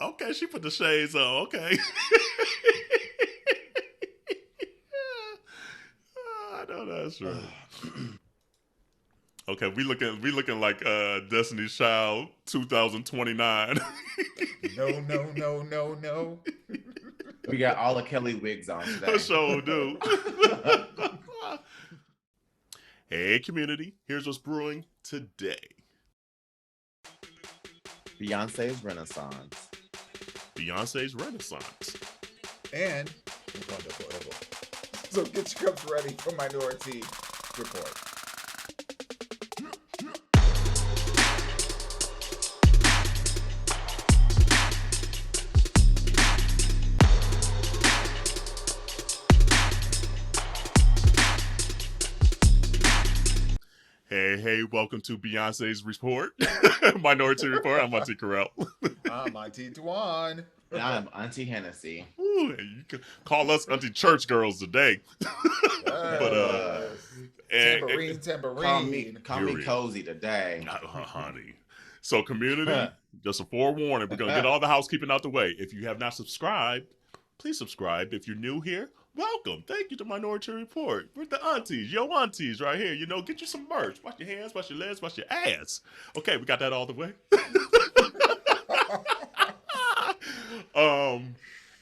Okay, she put the shades on. Okay. I know that's right. Okay, we looking like Destiny's Child 2029. No, no, no, no, no. We got all the Kelly wigs on I today. sure do. Hey community, here's what's brewing today. Beyonce's Renaissance. Beyonce's Renaissance. And Wakanda Forever. So get your cups ready for Minority Report. Hey, welcome to Beyonce's Report. Minority Report. I'm Auntie Carell. I'm Auntie Dwan. And I'm Auntie Hennessy. Ooh, you can call us Auntie Church Girls today. But tambourine. Call me cozy today. Honey. So community, just a forewarning, we're going to get all the housekeeping out the way. If you have not subscribed, please subscribe. If you're new here, welcome. Thank you to Minority Report. We're the aunties, yo aunties right here. You know, get you some merch. Wash your hands, wash your legs, wash your ass. Okay, we got that all the way.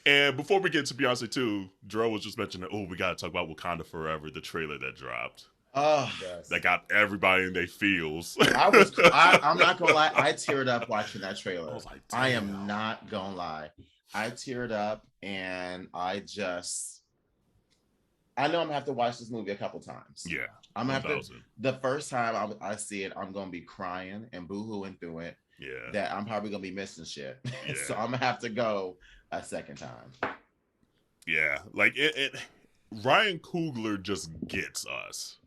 And before we get to Beyonce too, Dro was just mentioning, we got to talk about Wakanda Forever, the trailer that dropped. Oh, Yes. That got everybody in their feels. I'm not gonna lie, I teared up watching that trailer. I was like, I damn. am not gonna lie. I teared up and I know I'm gonna have to watch this movie a couple times. Yeah. I'm gonna have 1,000. to, the first time I see it, I'm gonna be crying and boohooing through it. Yeah. That I'm probably gonna be missing shit. Yeah. So I'm gonna have to go a second time. Yeah. Like it Ryan Coogler just gets us.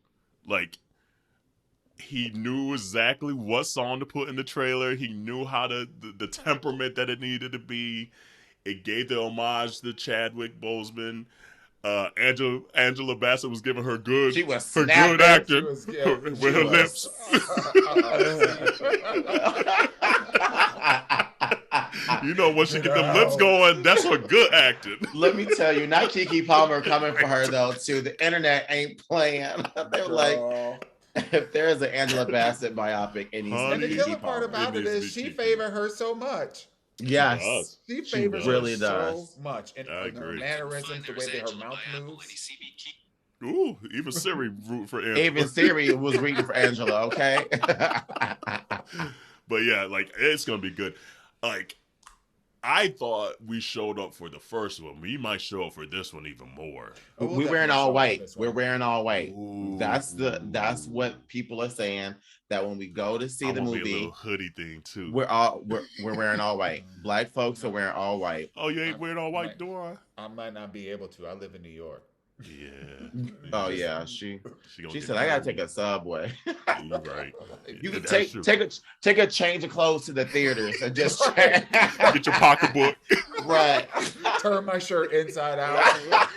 Like he knew exactly what song to put in the trailer. He knew how the temperament that it needed to be. It gave the homage to Chadwick Boseman. Angela Bassett was giving her good, She was her snapping. good acting Yeah, with her lips. You know, when she get them lips going, that's her good acting. Let me tell you, not Keke Palmer coming for her though. Too, the internet ain't playing. They're like, if there is an Angela Bassett biopic, it needs to And be the Keke killer part Palmer. about it needs to is be she Keke. favored her so much. Yes, She She favors really her does. so much. And I her agree. mannerisms, the way that her mouth moves. Ooh, even Siri root for Angela. even Siri was reading for Angela. Okay. But yeah, like it's gonna be good. Like I thought we showed up for the first one. We might show up for this one even more. Oh, we'll We're wearing definitely show all up white. this We're one. wearing all white. Ooh. That's what people are saying. That when we go to see I the want me a movie, little hoodie thing too. we're wearing all white. Black folks are wearing all white. Oh, you ain't wearing all white, Right. do I? I might not be able to. I live in New York. Yeah. Oh yeah, she gonna get said I gotta cold. take a subway. You're right. You can That's true. take a change of clothes to the theaters and just Get your pocketbook. right. Turn my shirt inside out.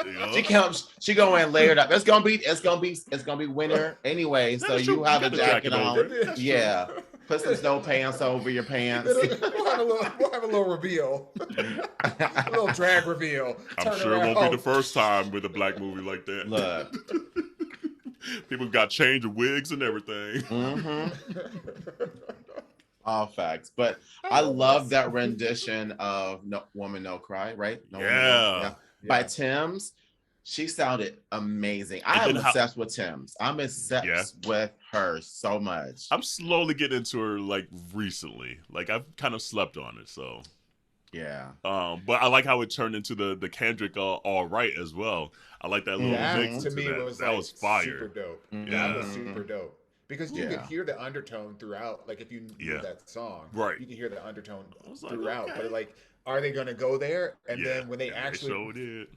Yeah. She going layered up. It's gonna be winter anyway, so That's true. you have You a got a jacket jacket on. over it. Yeah. Put some snow pants over your pants. We'll have a little reveal. A little drag reveal. I'm Turn sure it around. won't be the first time with a black movie like that. Look. People got change of wigs and everything. Mm-hmm. All facts. But I love that rendition of No Woman No Cry, right? No Woman, Yeah. By Yeah. Tim's. She sounded amazing. And I'm then obsessed with Tim's. I'm obsessed with her so much. I'm slowly getting into her like recently. Like I've kind of slept on it, so Yeah. but I like how it turned into the Kendrick all right as well. I like that little That mix to into me that. was That like was fire. super dope. Mhm. That was Yeah. super dope. Because you Yeah. could hear the undertone throughout. Like if you knew Yeah. that song, Right. you could hear the undertone I was like, throughout. okay. But like, are they gonna go there? And Yeah. then when they And actually they showed it.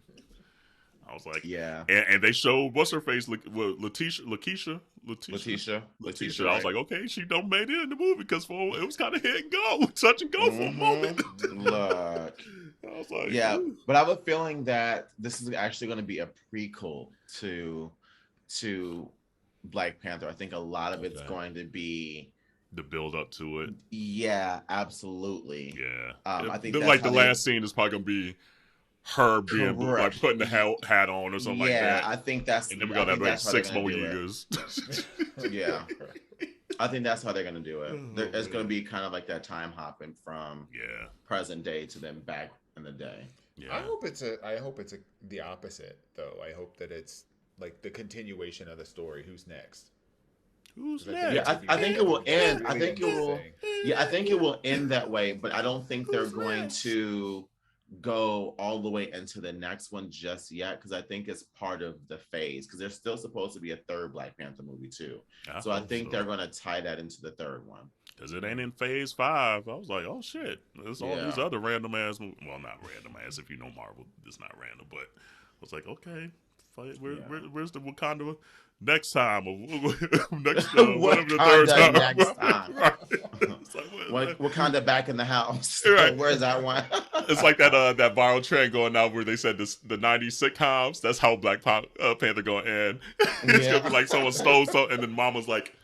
I was like, Yeah. and they showed what's her face, Letitia. Letitia. I was like, okay, she don't made it in the movie because it was kind of hit and go, touch and go for a moment. Look. I was like, Yeah, ooh. but I have a feeling that this is actually going to be a prequel to Black Panther. I think a lot of it's Okay. going to be The build up to it. Yeah, absolutely. Yeah. I think Like the last scene is probably gonna be her being like putting the hat on or something like that. I think that's. And then we got that like 6 more do years. Yeah. I think that's how they're gonna do it. It's gonna be kind of like that time hopping from present day to then back in the day. Yeah. I hope it's the opposite though. I hope that it's like the continuation of the story. Who's next? Who's next? Yeah, I think it will end. I think it will. Yeah, I think it will end that way. But I don't think they're going to go all the way into the next one just yet, because I think it's part of the phase. Because there's still supposed to be a third Black Panther movie too. So I think they're going to tie that into the third one. Because it ain't in phase 5. I was like, oh shit. There's all these other random ass movies. Well, not random ass. If you know Marvel, it's not random. But I was like, okay, where's the Wakanda next time? Or next whatever the third time. Next time. Like, Wakanda back in the house. Right. Where's that one? It's like that viral trend going out where they said the 90s sitcoms. That's how Black Panther going to end. It's going to be like someone stole something and then mama's like,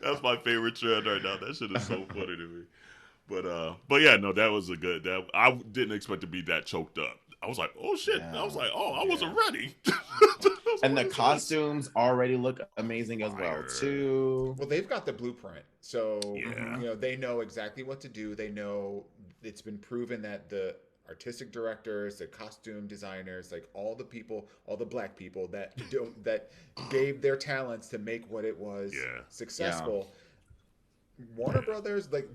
that's my favorite trend right now. That shit is so funny to me. But yeah, no, that was a good. I didn't expect to be that choked up. I was like, oh shit. Yeah. I was like, oh, I wasn't ready. And the costumes already look amazing as well too. Well, they've got the blueprint, so they know exactly what to do. They know it's been proven that the artistic directors, the costume designers, like all the people, all the Black people that gave their talents to make what it was successful. Warner Brothers, like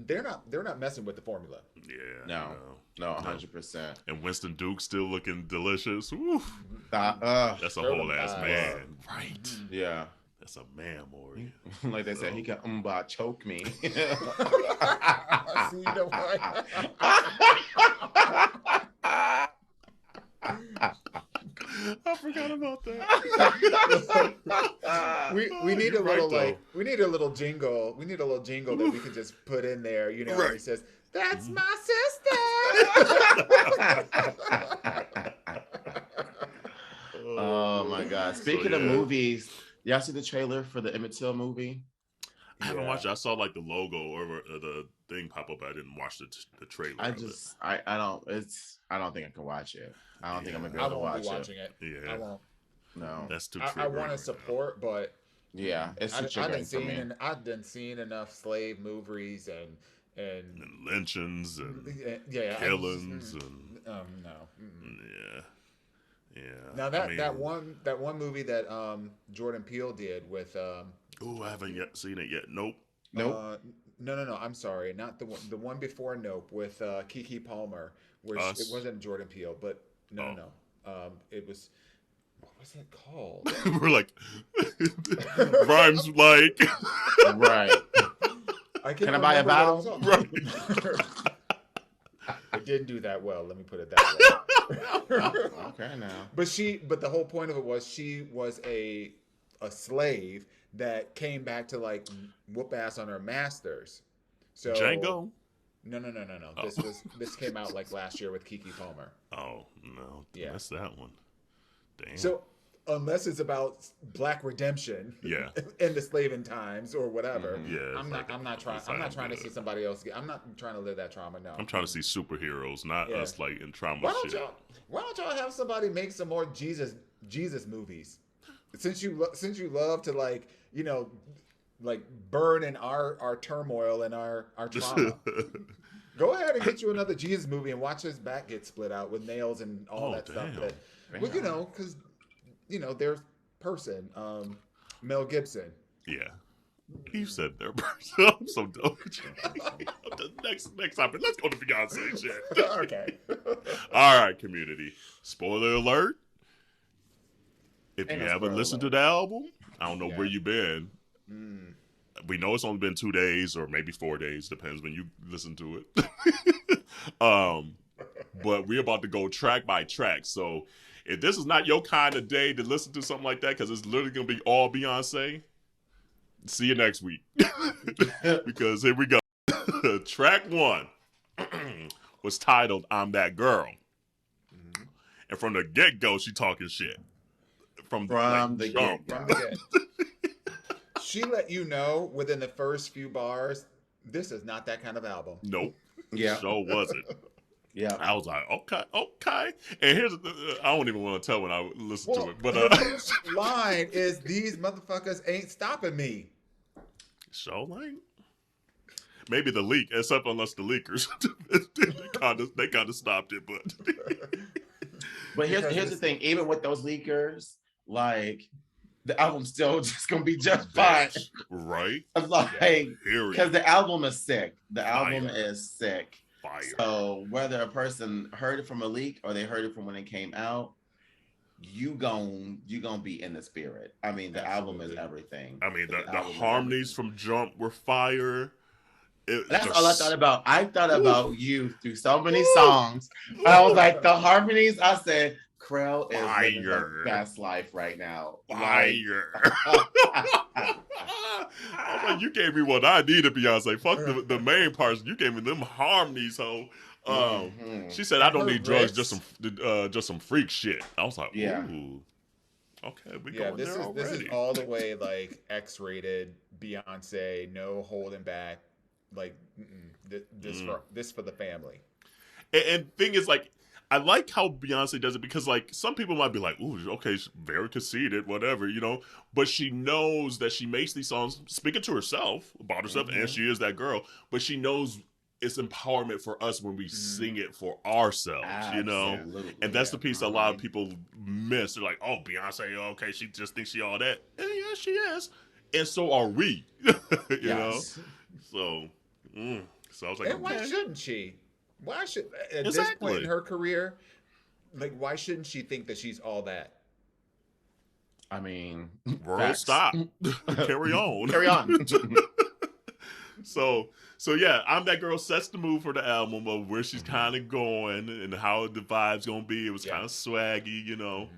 they're not messing with the formula. Yeah. No, 100%. And Winston Duke still looking delicious. That's a whole ass man, right? Yeah. That's a man, Maury. Like they said, he can choke me. See, you know what? I forgot about that. we need a little we need a little jingle. We need a little jingle that we can just put in there. You know, he says, "That's my sister." Oh my God! Speaking of movies, y'all see the trailer for the Emmett Till movie? I haven't watched it. I saw like the logo or the thing pop up. I didn't watch the trailer. I don't think I can watch it. I don't think I'm gonna be able to watch it. Yeah. I won't. No. That's too triggering. I want to support, but it's too triggering for me. I've been seeing enough slave movies and lynchings and killings and no. Yeah. Now that one movie that Jordan Peele did with I haven't yet seen it yet. Nope. No. I'm sorry, not the one. The one before Nope with Keke Palmer, where it wasn't Jordan Peele, but no. It was. What was it called? We're like rhymes like right. Can I buy a bottle? Right. It didn't do that well. Let me put it that way. Okay, now. But the whole point of it was she was a slave that came back to like whoop ass on her masters. So Django. No. Oh. This came out like last year with Keke Palmer. Oh no, that's that one. Damn. So unless it's about Black redemption, in the slaving times or whatever, I'm not trying to see somebody else. I'm not trying to live that trauma. No, I'm trying to see superheroes, not us like in trauma. Why don't y'all have somebody make some more Jesus movies? Since you love to like burn in our turmoil and our trauma. Go ahead and get you another Jesus movie and watch his back get split out with nails and all that stuff. Well, because their person, Mel Gibson. Yeah, you said their person. I'm so dumb. Next topic. Let's go to Beyonce shit. Okay. All right, community. Spoiler alert. If you haven't listened to the album, I don't know where you've been. We know it's only been 2 days or maybe 4 days, depends when you listen to it. But we're about to go track by track. So if this is not your kind of day to listen to something like that, because it's literally going to be all Beyonce, see you next week. Because here we go. Track 1 was titled I'm That Girl. And from the get-go, she talking shit. from the jump. From the get. She let you know within the first few bars, this is not that kind of album. Nope. Yeah. Show wasn't. Yeah. I was like, okay. And here's I don't even want to tell when I listen to it, but the first line is, "These motherfuckers ain't stopping me." Show like maybe the leak, except unless the leakers they kind of stopped it, but here's the thing, even with those leakers, like the album's still just gonna be just fine, right? Like, because the album is sick. The album is sick. Fire. So whether a person heard it from a leak or they heard it from when it came out, you gonna be in the spirit. I mean, the album is everything. I mean, the harmonies from Jump were fire. That's all I thought about. I thought about you through so many songs. I was like, the harmonies. I said, Krell is living the best life right now. Fire. I was like, you gave me what I needed, Beyonce. Fuck the main parts. You gave me them harmonies, ho. She said, "I don't need drugs, just some freak shit." I was like, "Ooh, okay, we going there already." This is all the way like X-rated Beyonce, no holding back. Like this for the family. And thing is, like, I like how Beyonce does it because, like, some people might be like, "Ooh, okay, she's very conceited, whatever," you know. But she knows that she makes these songs speaking to herself about herself, and she is that girl. But she knows it's empowerment for us when we sing it for ourselves, you know. And that's the piece a lot of people miss. They're like, "Oh, Beyonce, okay, she just thinks she all that." And yeah, she is, and so are we, you know. So I was like, and why shouldn't she? Why should at this point in her career, like, why shouldn't she think that she's all that? I mean, world stop. Carry on. Carry on. So yeah, I'm That Girl sets the mood for the album of where she's kind of going and how the vibe's gonna be. It was kind of swaggy, you know.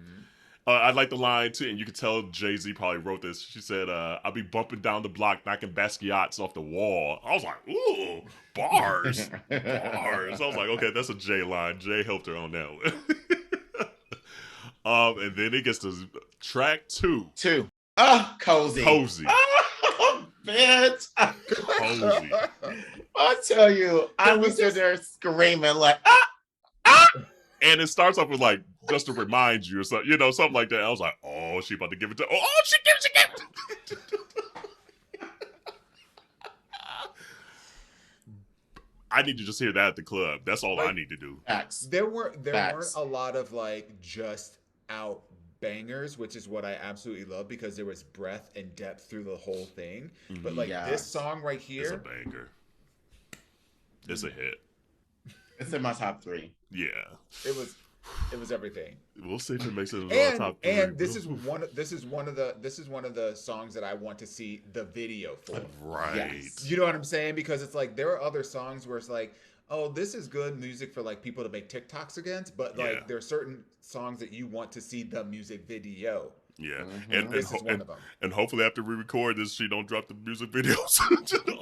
I like the line too, and you can tell Jay-Z probably wrote this. She said, "I'll be bumping down the block, knocking Basquiat's off the wall." I was like, "Ooh, bars, bars." I was like, "Okay, that's a Jay line." Jay helped her on that one. And then it gets to track two. Cozy. Bitch. Cozy. I tell you, I was in there screaming like, And it starts off with like, just to remind you or something, you know, something like that. I was like, oh, she about to give it to, she gave it. I need to just hear that at the club. That's all I need to do. Facts. There weren't a lot of like just out bangers, which is what I absolutely love because there was breadth and depth through the whole thing. But like this song right here, it's a banger. It's a hit. It's in my top 3. Yeah. It was everything. We'll see if it makes it in our top 3. And this is one of the songs that I want to see the video for. Right. Yes. You know what I'm saying? Because it's like there are other songs where it's like, oh, this is good music for like people to make TikToks against, but like there are certain songs that you want to see the music video. Yeah, and this is one of them. And hopefully after we record this, she don't drop the music videos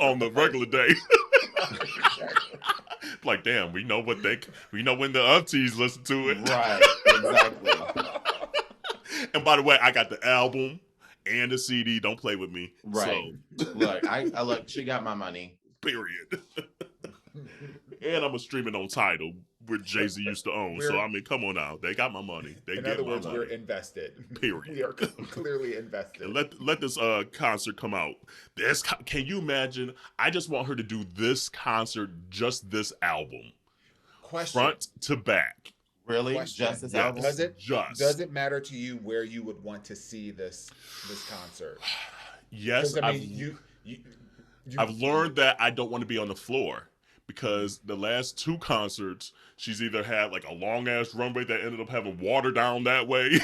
on the regular day. Like, damn, we know when the Aunteas listen to it. Right, exactly. And by the way, I got the album and the CD. Don't play with me. Right. So. Look, I look. She got my money. Period. And I'm a streaming on Tidal, where Jay-Z used to own. So I mean, come on now, they got my money. In other words, we're invested. Period. We are clearly invested. And let this concert come out. Can you imagine? I just want her to do this concert, just this album, front to back. Really? Question. Just this album? Does it matter to you where you would want to see this concert? Yes, I mean, I've learned that I don't want to be on the floor. Because the last 2 concerts, she's either had like a long ass runway that ended up having water down that way,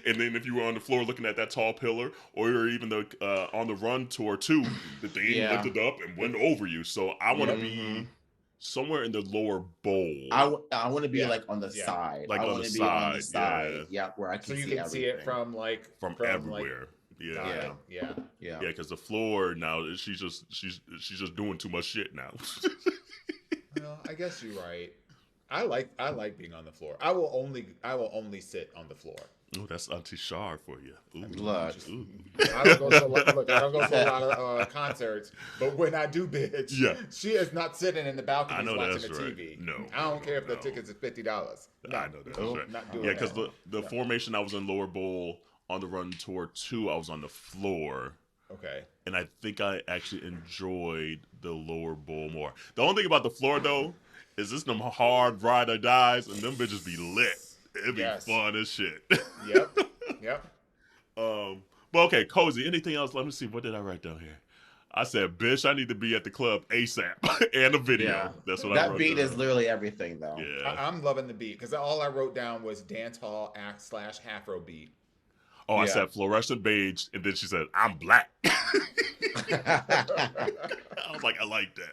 and then if you were on the floor looking at that tall pillar, or even the On the Run tour too, the thing lifted up and went over you. So I want to be somewhere in the lower bowl. I want to be like on the side, like I on the side, where I can so you see can everything. See it from everywhere. Like, Yeah. Because the floor now, she's just doing too much shit now. Well, I guess you're right. I like being on the floor. I will only sit on the floor. Oh, that's Auntie Shar for you. Ooh. Look. Ooh. I don't go to a lot, look, I don't go to a lot of concerts, but when I do, bitch, she is not sitting in the balcony watching the TV. No, I don't care if the tickets is $50. No, I know that's right. not doing Yeah, that. because the formation I was in Lower Bowl on the Run Tour 2, I was on the floor. Okay. And I think I actually enjoyed the Lower Bowl more. The only thing about the floor, though, is this them hard ride or dies, and them bitches be lit. It'd be fun as shit. Yep. But okay, Cozy, anything else? Let me see. What did I write down here? I said, bitch, I need to be at the club ASAP. And a video. Yeah. That's what I That wrote beat down. is literally everything, though. Yeah. I'm loving the beat because all I wrote down was dance hall act / Afro beat. Oh, I said fluorescent beige, and then she said, I'm black. I was like, I like that.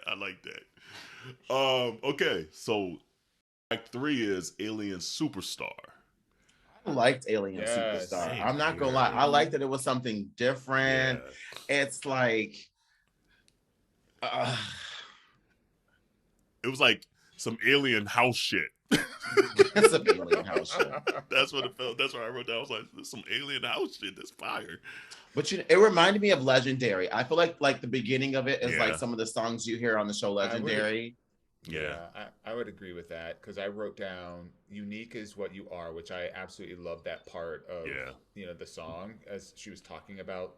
Okay, so track 3 is Alien Superstar. I liked Alien Superstar. I'm not gonna lie. I liked that it was something different. Yeah. It's like it was like some alien house shit. It's a alien house shit. That's what it felt. That's what I wrote down. I was like, "This some alien house shit. That's fire." But it reminded me of Legendary. I feel like the beginning of it is like some of the songs you hear on the show Legendary. I would agree with that because I wrote down "Unique is what you are," which I absolutely love that part of the song as she was talking about,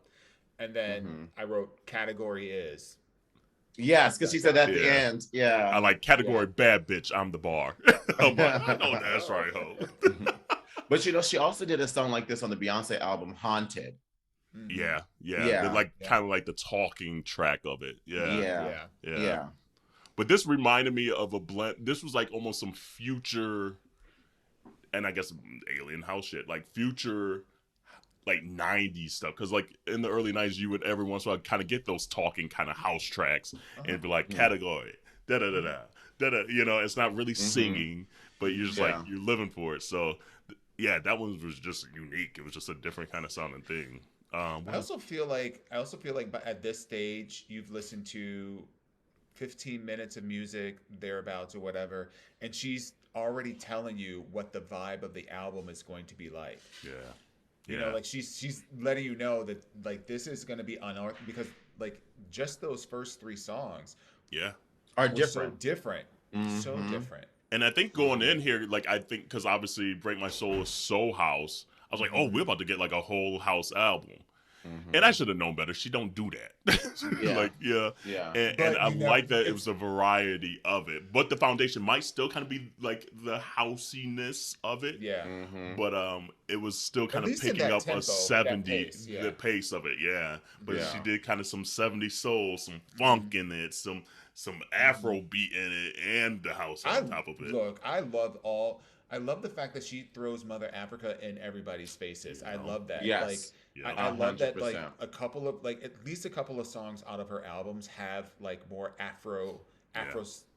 and then I wrote "Category is." Yes, because she said that at the end. Yeah. I like category bad bitch, I'm the bar. I'm like, I know that's right, ho. But she also did a song like this on the Beyonce album, Haunted. Yeah. Kind of like the talking track of it. Yeah. But this reminded me of a blend. This was like almost some Future, and I guess alien house shit, like Future, like 90s stuff, because like in the early 90s you would every once in a while kind of get those talking kind of house tracks and it'd be like category da da da da da da, it's not really singing, but you're just like you're living for it. So that one was just unique. It was just a different kind of sounding thing. I also feel like at this stage you've listened to 15 minutes of music thereabouts or whatever, and she's already telling you what the vibe of the album is going to be like. You know, like she's letting you know that like this is going to be unorthodox, because like just those first 3 songs are different. So different. So different. And I think going in here, like I think because obviously Break My Soul is so house, I was like, oh, we're about to get like a whole house album. And I should have known better. She don't do that. And I like that it was a variety of it. But the foundation might still kind of be like the housiness of it. But it was still kind of picking up a 70s the pace of it. But she did kind of some 70s soul, some funk in it, some Afro beat in it, and the house on top of it. Look, I love the fact that she throws Mother Africa in everybody's faces. I love that. Yes. I love that like a couple of like at least a couple of songs out of her albums have like more Afro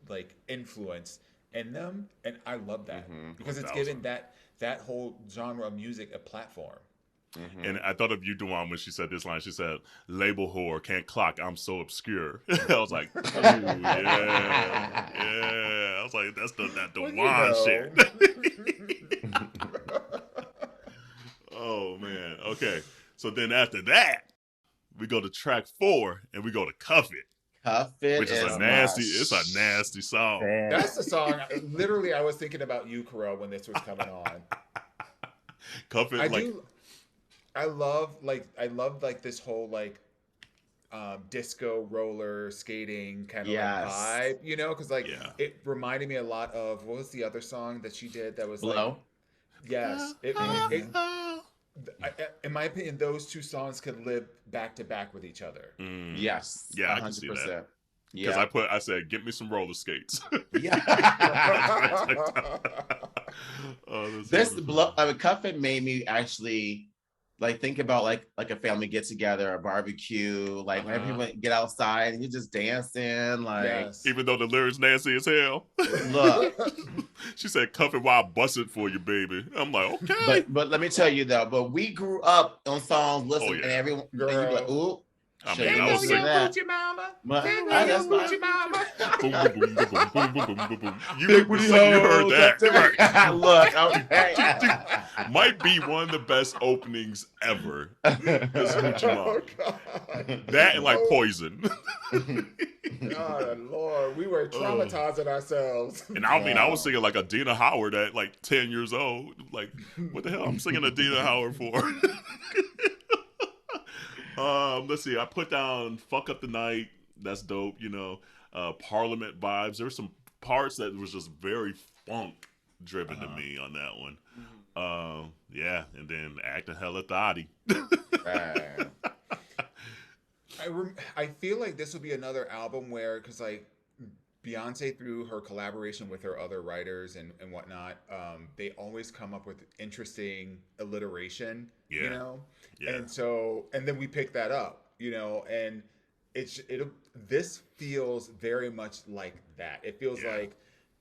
like influence in them, and I love that because it's given that whole genre of music a platform. And I thought of you, Duan, when she said this line. She said, "Label whore, can't clock, I'm so obscure." I was like, "Ooh, yeah." I was like, "That's that Duan shit." Oh man. Okay. So then after that, we go to track 4 and we go to Cuff It. Cuff It, which is a nasty. It's a nasty song. Damn. That's the song. Literally, I was thinking about you, Carell, when this was coming on. Cuff It. I love this whole like disco roller skating kind of like vibe, because it reminded me a lot of what was the other song that she did that was Blow? In my opinion, those 2 songs could live back to back with each other. Yes. Yeah, 100%. I can see that. Because I said, get me some roller skates. Cuff It made me actually like think about like a family get together, a barbecue, like when everyone get outside and you're just dancing, like even though the lyrics nasty as hell. Look, she said, "Cuff it while I bust it for you, baby." I'm like, okay. But let me tell you though, but we grew up on songs listening, and everyone, and you'd be like, ooh. I Shit, mean, you I was know singing. that. Hoochie mama. My- There I- go that's your my- hoochie mama. Boom, boom, boom, boom, boom, boom, boom, boom, boom, boom. You Big booty heard that. hoes. Right. Look, okay. Might be one of the best openings ever. This Hoochie Mama. Oh, God. That and like Oh, Poison. God, Lord, we were traumatizing ourselves. And I mean, I was singing like Adina Howard at like 10 years old. Like, what the hell I'm singing Adina Howard for? Let's see. I put down "Fuck Up the Night." That's dope. You know, Parliament vibes. There were some parts that was just very funk driven to me on that one. Yeah, and then acting hella thotty. I feel like this will be another album where, because like Beyonce, through her collaboration with her other writers and whatnot, they always come up with interesting alliteration, you Yeah. know? Yeah. And so, and then we pick that up, you know, and this feels very much like that. It feels Yeah. like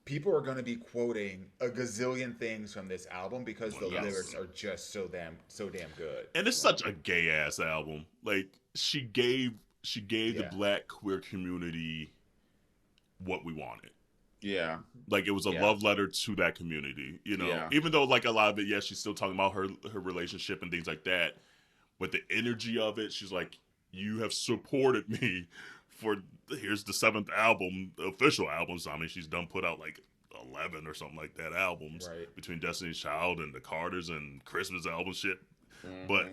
people are going to be quoting a gazillion things from this album because the Yes. lyrics are just so damn good. And it's such a gay ass album. Like she gave the Black queer community what we wanted. Yeah. Like it was a Yeah. love letter to that community, you know. Yeah. Even though like a lot of it, yes, she's still talking about her relationship and things like that, but the energy of it, she's like, you have supported me for here's the 7th album, the official album. So I mean, she's done put out like 11 or something like that albums between Destiny's Child and the Carters and Christmas album shit. But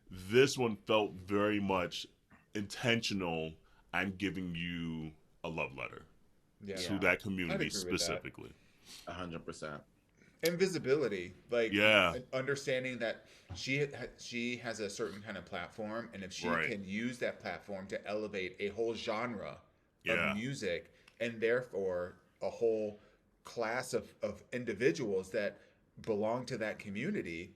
this one felt very much intentional. I'm giving you a love letter to that community specifically. 100%. Invisibility, like understanding that she has a certain kind of platform, and if she can use that platform to elevate a whole genre of music, and therefore a whole class of individuals that belong to that community,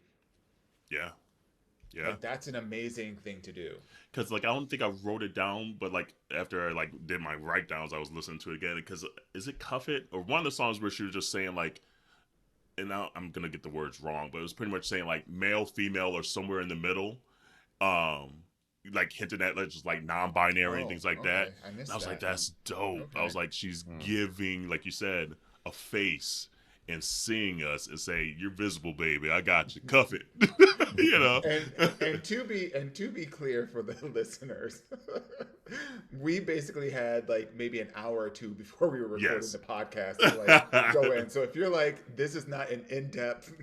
like, that's an amazing thing to do. Because like I don't think I wrote it down, but like after I like did my write downs, I was listening to it again. Because is it Cuff It or one of the songs where she was just saying like, and now I'm gonna get the words wrong, but it was pretty much saying like male, female, or somewhere in the middle, like hinting at like just like non-binary and things like that. I was like, that's dope. I was like, she's giving, like you said, a face and seeing us and say, "You're visible, baby. I got you. Cuff it." You know. And to be clear for the listeners, we basically had like maybe an hour or two before we were recording the podcast to like go in. So if you're like, this is not an in-depth,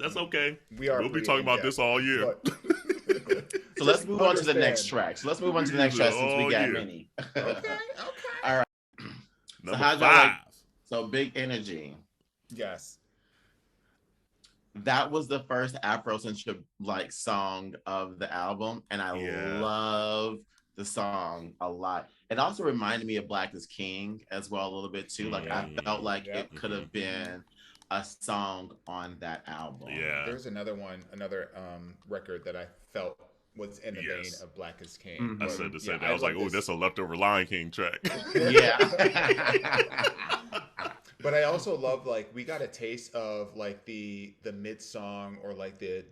that's okay. We'll be talking about this all year. So let's move on to the next track. Since we got many. Okay. All right. Number 5. So Big Energy. Yes. That was the first Afrocentric like song of the album, and I love the song a lot. It also reminded me of Black is King as well a little bit too. Like I felt like it could have been a song on that album. Yeah. There's another record that I felt was in the vein of Black is King. I said the same thing. I was like, oh, that's a leftover Lion King track. Yeah. But I also love, like, we got a taste of like the mid song, or like the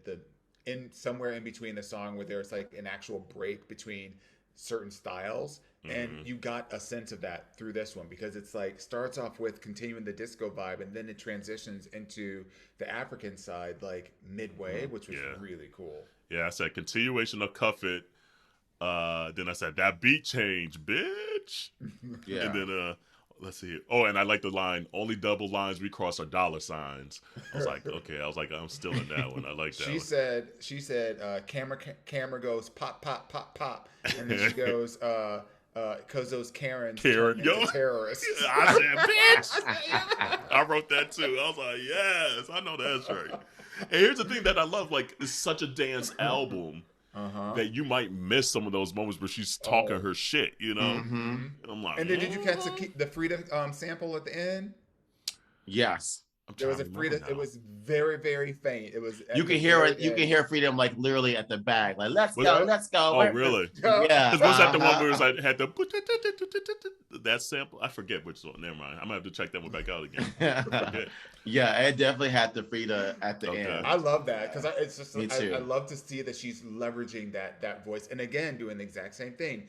in somewhere in between the song where there's like an actual break between certain styles, and you got a sense of that through this one, because it's like starts off with continuing the disco vibe, and then it transitions into the African side like midway, which was really cool. Yeah, I said continuation of Cuff It. Then I said that beat change, bitch. Yeah. And then let's see. Oh, and I like the line, only double lines we cross are dollar signs. I was like, okay. I was like, I'm still in that one. I like that one. She said, camera goes pop, pop, pop, pop. And then she goes, because those Karens turn into terrorists. I said, bitch. I wrote that too. I was like, yes, I know that's right. And here's the thing that I love, like, it's such a dance album. That you might miss some of those moments where she's talking her shit, you know? And I'm like, and then did you catch the Freedom sample at the end? Yes. There was a Frida. It was very, very faint. It was. You can hear it. You can hear Freedom like literally at the back, like let's go, let's go. Oh, really? Yeah. Because was that the one where it was had the that sample? I forget which one. Never mind. I'm gonna have to check that one back out again. Yeah, it definitely had the Frida at the end. I love that because it's just. I love to see that she's leveraging that voice, and again doing the exact same thing,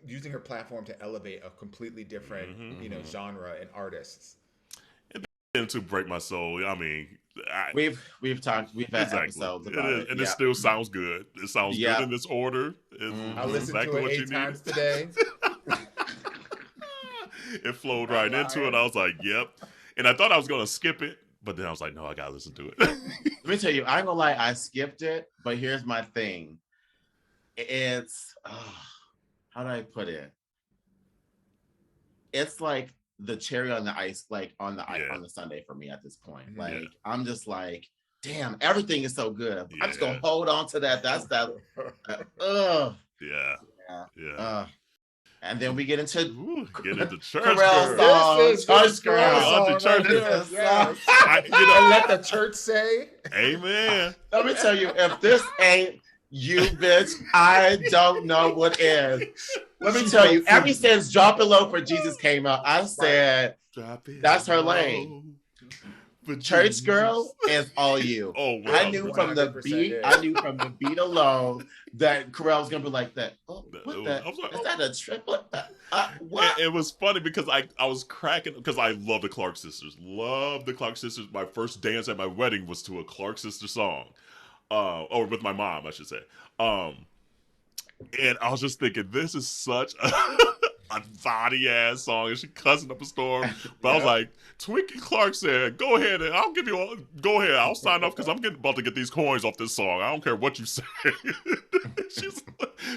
using her platform to elevate a completely different genre and artists. To break my soul. I mean, we've had episodes about it, and it still sounds good. It sounds good in this order. I listened to it 8 times today. It flowed right into it. I was like, "Yep," and I thought I was gonna skip it, but then I was like, "No, I gotta listen to it." Let me tell you, I ain't gonna lie, I skipped it, but here's my thing. It's how do I put it? It's like the cherry on the ice, like on the Sunday for me at this point. Like I'm just like, damn, everything is so good. I'm just gonna hold on to that. That's that. And then we get into church girl songs. Church girl. And let the church say, "Amen." Let me tell you, if this ain't you, bitch, I don't know what is. Let me tell you, ever since Drop It Low for Jesus came out, I said, that's her lane. But Church Girl is all you. Oh, wow. I knew from the beat alone that Carell was gonna be like that. Oh, what the? Is that a triplet? What? It was funny because I was cracking because I love the Clark sisters. Love the Clark sisters. My first dance at my wedding was to a Clark sister song. Or with my mom, I should say. And I was just thinking, this is such a body ass song, and she cussing up a storm. But I was like, Twinkie Clark said, "Go ahead, and I'll give you all. Go ahead, I'll sign off because I'm about to get these coins off this song. I don't care what you say."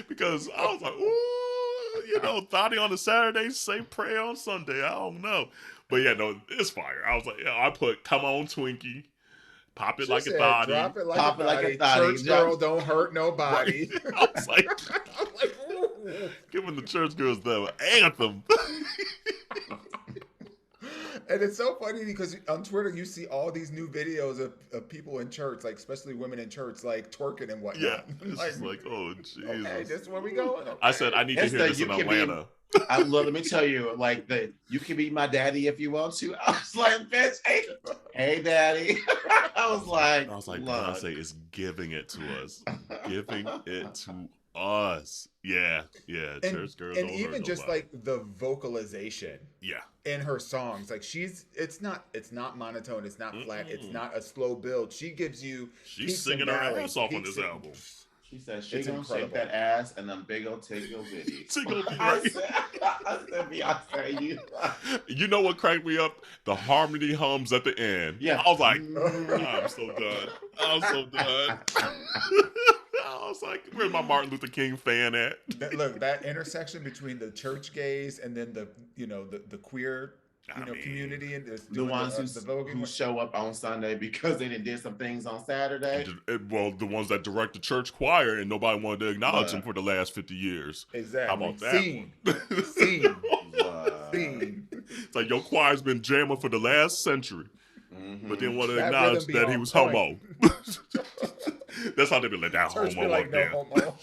Because I was like, ooh, Thotty on a Saturday, say prayer on Sunday. I don't know, but yeah, no, it's fire. I was like, I put "Come On Twinkie." Pop it like a thotty. Drop it like a thotty. Church girl don't hurt nobody. Right. I was like, giving the church girls the anthem. And it's so funny because on Twitter you see all these new videos of people in church, like especially women in church, like twerking and whatnot. Yeah, it's just like, oh Jesus. Okay, this is where we going. Okay. I said I need to hear this in Atlanta. Let me tell you, like you can be my daddy if you want to. I was like, bitch, hey daddy. I was like, Beyonce is giving it to us. Giving it to us. Yeah. Church girls. And even just like the vocalization. Yeah. In her songs. Like it's not monotone, it's not flat, it's not a slow build. She's singing her ass off on this album. She said she's gonna shake that ass and them big old tickle bitties. I said, Beyonce, you know what cranked me up? The harmony hums at the end. Yeah. I was like, I'm so done. I was like, where's my Martin Luther King fan at? Look, that intersection between the church gays and then the queer community and the ones who show up on Sunday because they did some things on Saturday. Well, the ones that direct the church choir and nobody wanted to acknowledge them for the last 50 years. Exactly. How about that one? Scene. It's like your choir's been jamming for the last century, but didn't want to acknowledge that he was homo. That's how they be like, that church homo be like, up no there. Homo.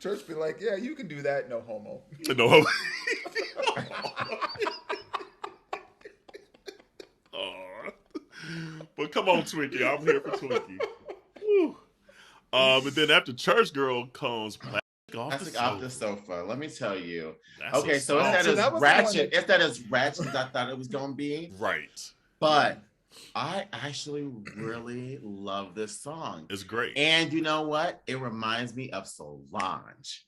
Church be like, yeah, you can do that, no homo. No homo. But come on, Twinkie, I'm here for Twinkie. Woo. And then after Church Girl comes Plastic Off the Sofa. Let me tell you. That's okay, so it's not as ratchet as I thought it was going to be. Right. But I actually really love this song. It's great. And you know what? It reminds me of Solange.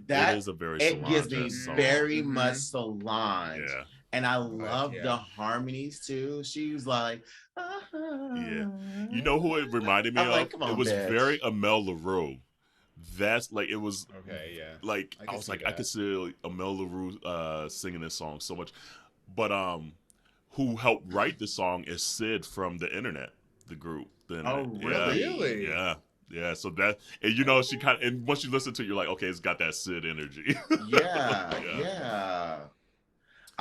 It is a very Solange. It gives me very much Solange. Yeah. And I love the harmonies too. She was like, yeah. You know who it reminded me of? Like, come on, it was bitch. very Amel LaRue. That's like, it was okay, yeah. Like I was like, I could see Amel LaRue singing this song so much. But who helped write the song is Sid from the Internet, the group. Really? Yeah, so that, and she kind of, and once you listen to it, you're like, okay, it's got that Sid energy. Yeah.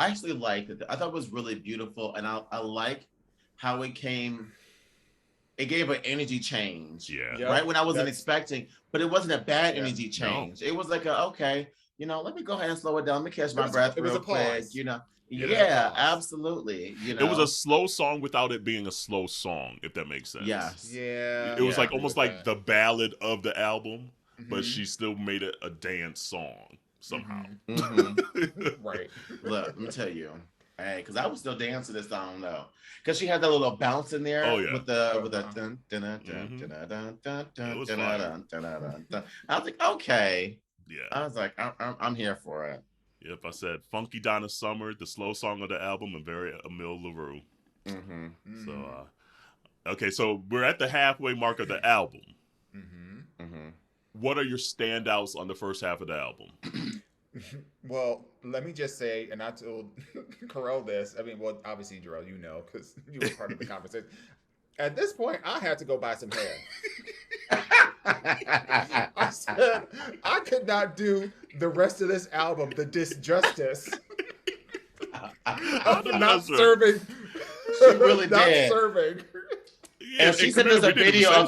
I actually liked it. I thought it was really beautiful, and I like how it came. It gave an energy change, right when I wasn't expecting, but it wasn't a bad energy change. No. It was like okay, let me go ahead and slow it down. Let me catch my breath real quick. Yeah, absolutely. It was a slow song without it being a slow song, if that makes sense. Yes. Yeah. It was like almost like the ballad of the album, but she still made it a dance song somehow. Right. Look, let me tell you. Hey, because I was still dancing this song though, because she had that little bounce in there with the dun dun dun dun dun dun dun dun dun dun dun. I was like, okay, I was like, I'm here for it. Yep, I said Funky Donna Summer, the slow song of the album, and very Emile LaRue. So, okay, so we're at the halfway mark of the album. What are your standouts on the first half of the album? Well, let me just say, and I told Carell this. I mean, well, obviously, Jarrell, because you were part of the conversation. At this point, I had to go buy some hair. I said I could not do the rest of this album the disjustice of not serving. She really not did. Serving. Yeah, and she said there's a video of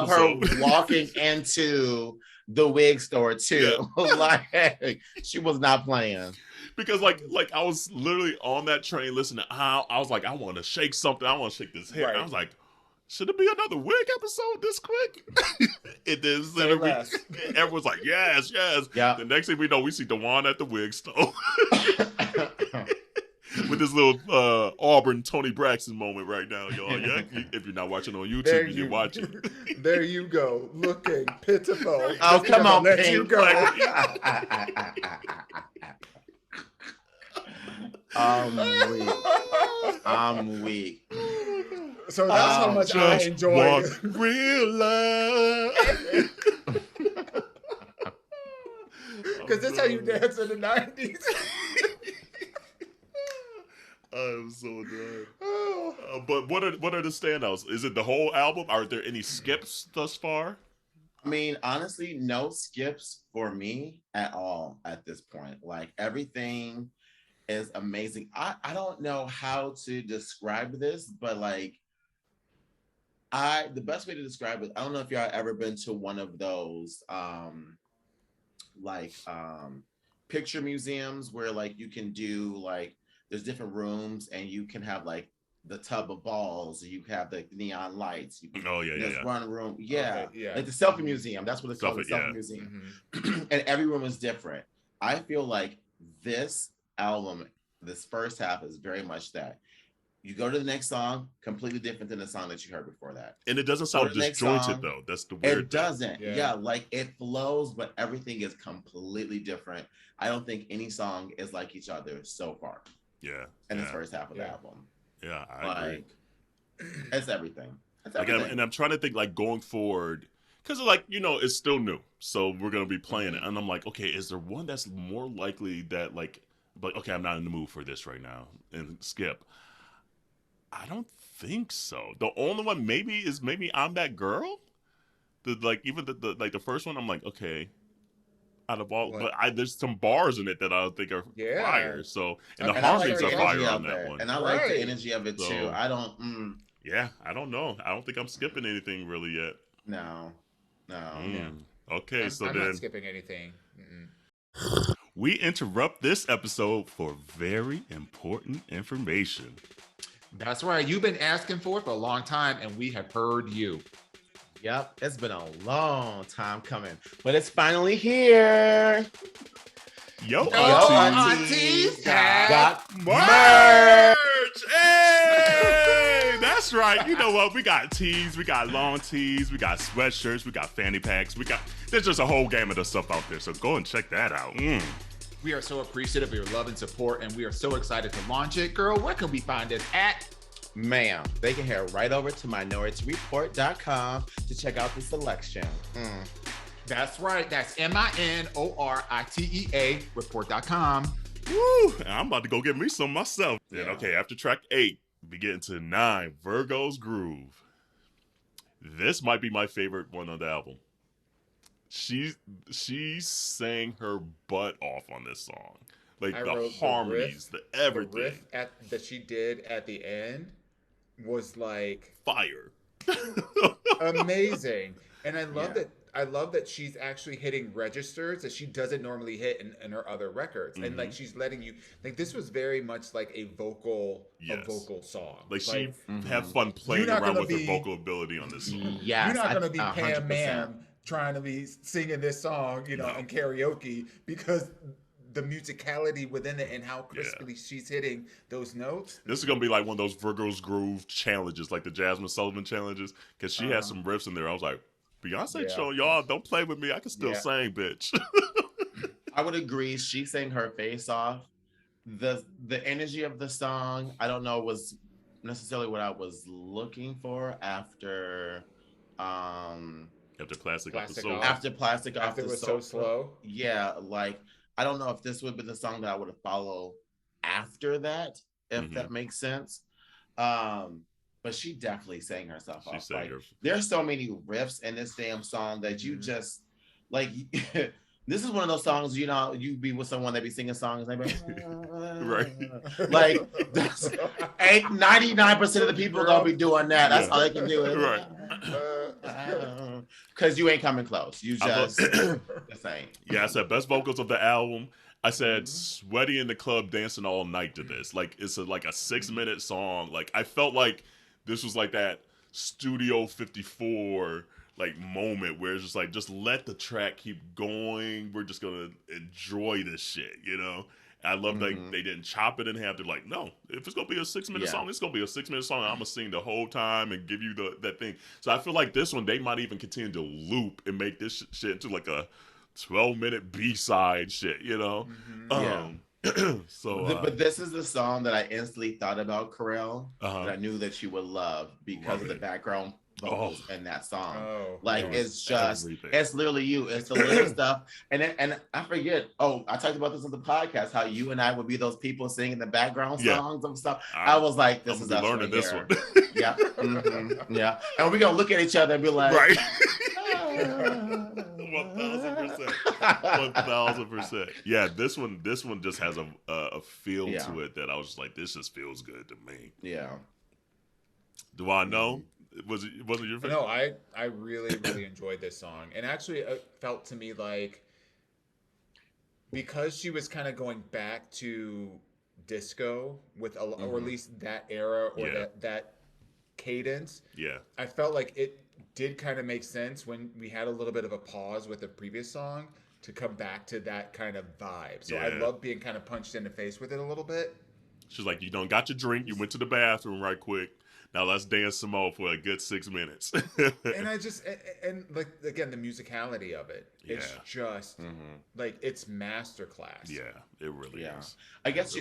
her walking into the wig store too. Like she was not playing. Because like I was literally on that train listening to how I was like, I want to shake something. I want to shake this hair. Right. I was like, should it be another wig episode this quick? It is. Everyone's like, yes. Yeah. The next thing we know, we see Dewan at the wig store. With this little Auburn Tony Braxton moment right now, y'all. Yeah, if you're not watching on YouTube, you can watch it. There you go, looking pitiful. Oh, come on, let you go. I'm weak. So that's how much I enjoy real love. Because that's how you dance in the 90s. I'm so done. But what are the standouts? Is it the whole album? Are there any skips thus far? I mean, honestly, no skips for me at all at this point. Like everything is amazing. I don't know how to describe this, but like the best way to describe it, I don't know if y'all ever been to one of those picture museums where like you can do like there's different rooms and you can have like the tub of balls, you have the neon lights. You can, run room. Like the selfie museum. That's what it's called, the selfie museum. And every room is different. I feel like this album, this first half is very much that. You go to the next song, completely different than the song that you heard before that. And it doesn't sound disjointed though. That's the weird thing. It doesn't. Yeah, like it flows, but everything is completely different. I don't think any song is like each other so far. Yeah. In the first half of the album. Yeah, I agree. It's everything. And I'm trying to think like going forward, because like, it's still new. So we're going to be playing it. And I'm like, okay, is there one that's more likely that like, but okay, I'm not in the mood for this right now and skip. I don't think so. The only one maybe I'm That Girl. Even the first one, I'm like, okay. Out of all, but there's some bars in it that I think are fire. So, and the harmonies are fire on that one. And I like the energy of it too. I don't. Yeah, I don't know. I don't think I'm skipping anything really yet. No. Okay, I'm not skipping anything. We interrupt this episode for very important information. That's right. You've been asking for it for a long time, and we have heard you. Yep, it's been a long time coming, but it's finally here. Yo, Aunteas got merch! Hey, that's right. You know what? We got tees, we got long tees, we got sweatshirts, we got fanny packs, there's just a whole gamut of stuff out there. So go and check that out. We are so appreciative of your love and support, and we are so excited to launch it. Girl, where can we find it at? Ma'am, they can head right over to minoritareport.com to check out the selection. That's right. That's MINORITEA report.com. Woo! I'm about to go get me some myself. Then, okay, after track 8, we get into 9, Virgo's Groove. This might be my favorite one on the album. She sang her butt off on this song. Like I the wrote harmonies, the everything. The riff that she did at the end was like fire. amazing. And Yeah. I love that she's actually hitting registers that she doesn't normally hit in her other records. And like she's letting you like this was very much like a vocal song. Like she Mhm. had fun playing You're not around gonna with her be- vocal ability on this song. Yes, You're not going to be 100%. Pam Mam trying to be singing this song, you know, No. in karaoke because the musicality within it and how crisply she's hitting those notes. This is gonna be like one of those Virgo's Groove challenges, like the Jasmine Sullivan challenges, because she had some riffs in there. I was like, Beyonce showing y'all, don't play with me. I can still sing, bitch. I would agree. She sang her face off. The energy of the song, I don't know, was necessarily what I was looking for after After Plastic Off the Plastic Soul. Off. after Plastic Off After the it was Soul. so slow. Yeah, like I don't know if this would be the song that I would have followed after that, if that makes sense. But she definitely sang herself off. Like, there's so many riffs in this damn song that you just like. This is one of those songs, you know, you be with someone that be singing songs, and they be right? Like that's 99% of the people gonna be doing that. That's all they can do. Right. Because you ain't coming close. You just the same. Yeah, I said best vocals of the album. I said sweaty in the club dancing all night to this. Like it's like a 6-minute song. Like I felt like this was like that Studio 54 like moment where it's just like, just let the track keep going. We're just gonna enjoy this shit, you know. I love that they didn't chop it in half. They're like, no, if it's gonna be a 6-minute song, it's gonna be a 6-minute song. I'm gonna sing the whole time and give you that thing. So I feel like this one they might even continue to loop and make this shit into like a 12-minute B-side shit, you know. But this is the song that I instantly thought about, Carell, that I knew that you would love because of the background vocals in that song. Like it's just it's literally you. It's the little stuff. And I forget, I talked about this on the podcast, how you and I would be those people singing the background songs and stuff. I was like, this is us learning this one. Yeah. Yeah. And we're gonna look at each other and be like, right. 1000%. 1000%. Yeah, this one just has a feel to it that I was just like, this just feels good to me. Yeah. Do I know? Was it your favorite? No, I really enjoyed this song, and actually it felt to me like because she was kind of going back to disco with or at least that era or that cadence. Yeah, I felt like it did kind of make sense when we had a little bit of a pause with the previous song to come back to that kind of vibe. So I love being kind of punched in the face with it a little bit. She's like, you done got your drink, you went to the bathroom right quick. Now let's dance some more for a good 6 minutes. And I just and like again the musicality of it. It's just like it's masterclass. Yeah, it really is. I guess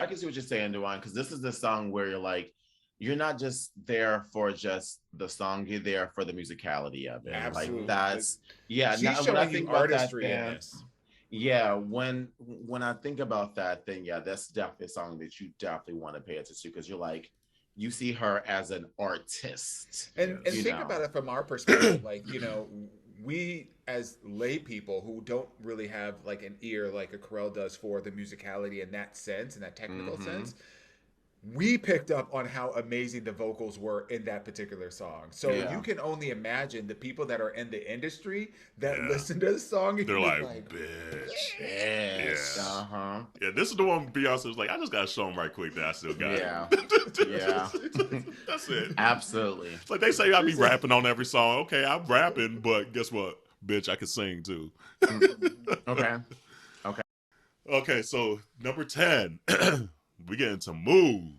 I can see what you're saying, Dewan, because this is the song where you're like, you're not just there for just the song, you're there for the musicality of it. Absolutely. Like that's She's showing you artistry in this. Yeah, when I think about that, then that's definitely a song that you definitely want to pay attention to, because you're like, you see her as an artist. And think about it from our perspective, like, you know, we as lay people who don't really have like an ear like a Carell does for the musicality in that sense, in that technical sense, we picked up on how amazing the vocals were in that particular song. So you can only imagine the people that are in the industry that listen to the song. And they're like, bitch. Yeah. Yeah, this is the one Beyonce was like, I just got to show them right quick that I still got it. Yeah. That's it. Absolutely. It's like they say I be rapping on every song. Okay, I'm rapping, but guess what? Bitch, I can sing too. Okay, so number 10. We get into Move.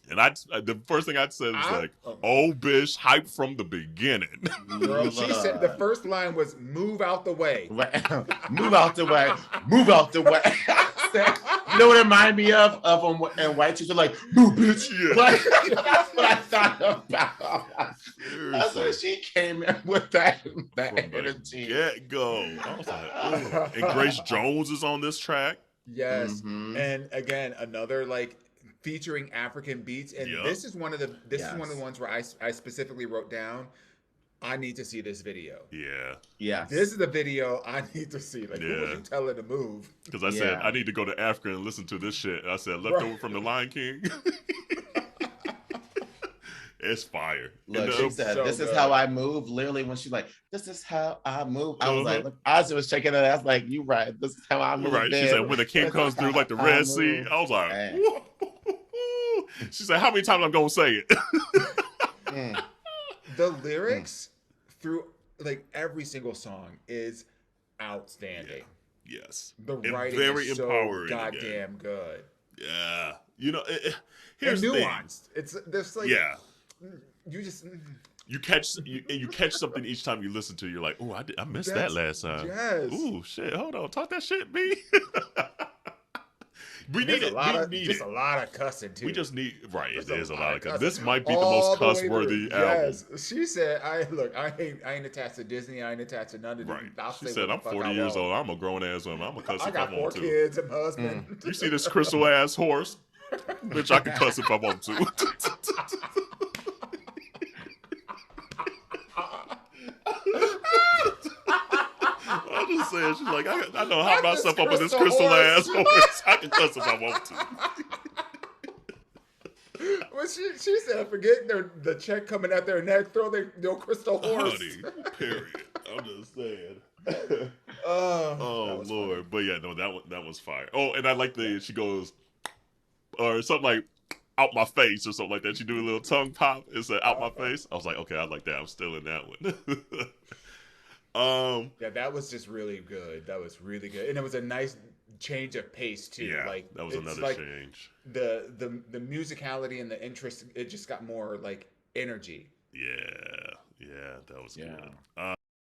And the first thing I'd say is like, oh, bitch, hype from the beginning. Girl, she said the first line was, move out the way. Move out the way. Move out the way. You know what it reminded me of and white chicks are like, move, bitch. Yeah. Like, that's what I thought about. That's when she came in with that energy. Get-go. I was like, and Grace Jones is on this track. Yes, and again, another like featuring African beats, and this is one of the ones where I specifically wrote down I need to see this video. Yeah. Yeah. This is the video I need to see. Like, who was you telling to move? Because I said, I need to go to Africa and listen to this shit. I said, leftover from the Lion King. It's fire. Look, she said, "This is how I move." Literally, when she's like, "This is how I move," I was like, "Look," I was shaking her ass like, "You right? This is how I move." Right. She said, "When the king comes through like the Red Sea," I was like, she said, "How many times I'm gonna say it?" The lyrics through like every single song is outstanding. Yeah. Yes. The writing very is so empowering. goddamn good. Yeah. You know, here's and the nuanced. thing. It's there's like you just you catch something each time you listen to it, you're like, oh, I missed that last time. Yes. Ooh, shit. Hold on. Talk that shit, B. We need a lot of cussing too. We just need it is a lot of cussing. cussing. This might be the most cuss-worthy album. Yes, she said. I ain't attached to Disney. I ain't attached to none of them. Right. She said, I'm 40 years old. I'm a grown ass woman. I'm a cuss if I want to. I got 4 kids and husband. You see this crystal ass horse? Bitch, I can cuss if I want to. I'm just saying, she's like, I know how myself up with this crystal ass horse. I can cuss if I want to. Well, she said, forget the check coming out their neck, throw their crystal horse. Honey, period. I'm just saying. Oh Lord. Funny. But yeah, no, that was fire. Oh, and I like she goes, or something like, out my face or something like that. She do a little tongue pop. It said out my face. I was like, okay, I like that. I'm still in that one. Yeah, that was just really good. That was really good, and it was a nice change of pace too. Yeah, like that was another change. The musicality and the interest, it just got more like energy. Yeah, that was good.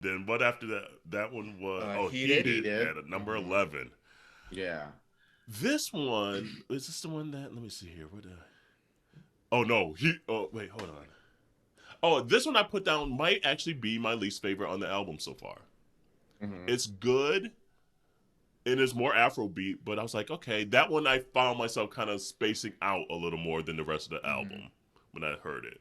Then what after that? That one was Heated at number 11. Yeah. This one is this the one that? Let me see here. Oh no, wait, hold on. Oh, this one I put down might actually be my least favorite on the album so far. Mm-hmm. It's good, and it's more Afrobeat, but I was like, okay, that one I found myself kind of spacing out a little more than the rest of the album when I heard it.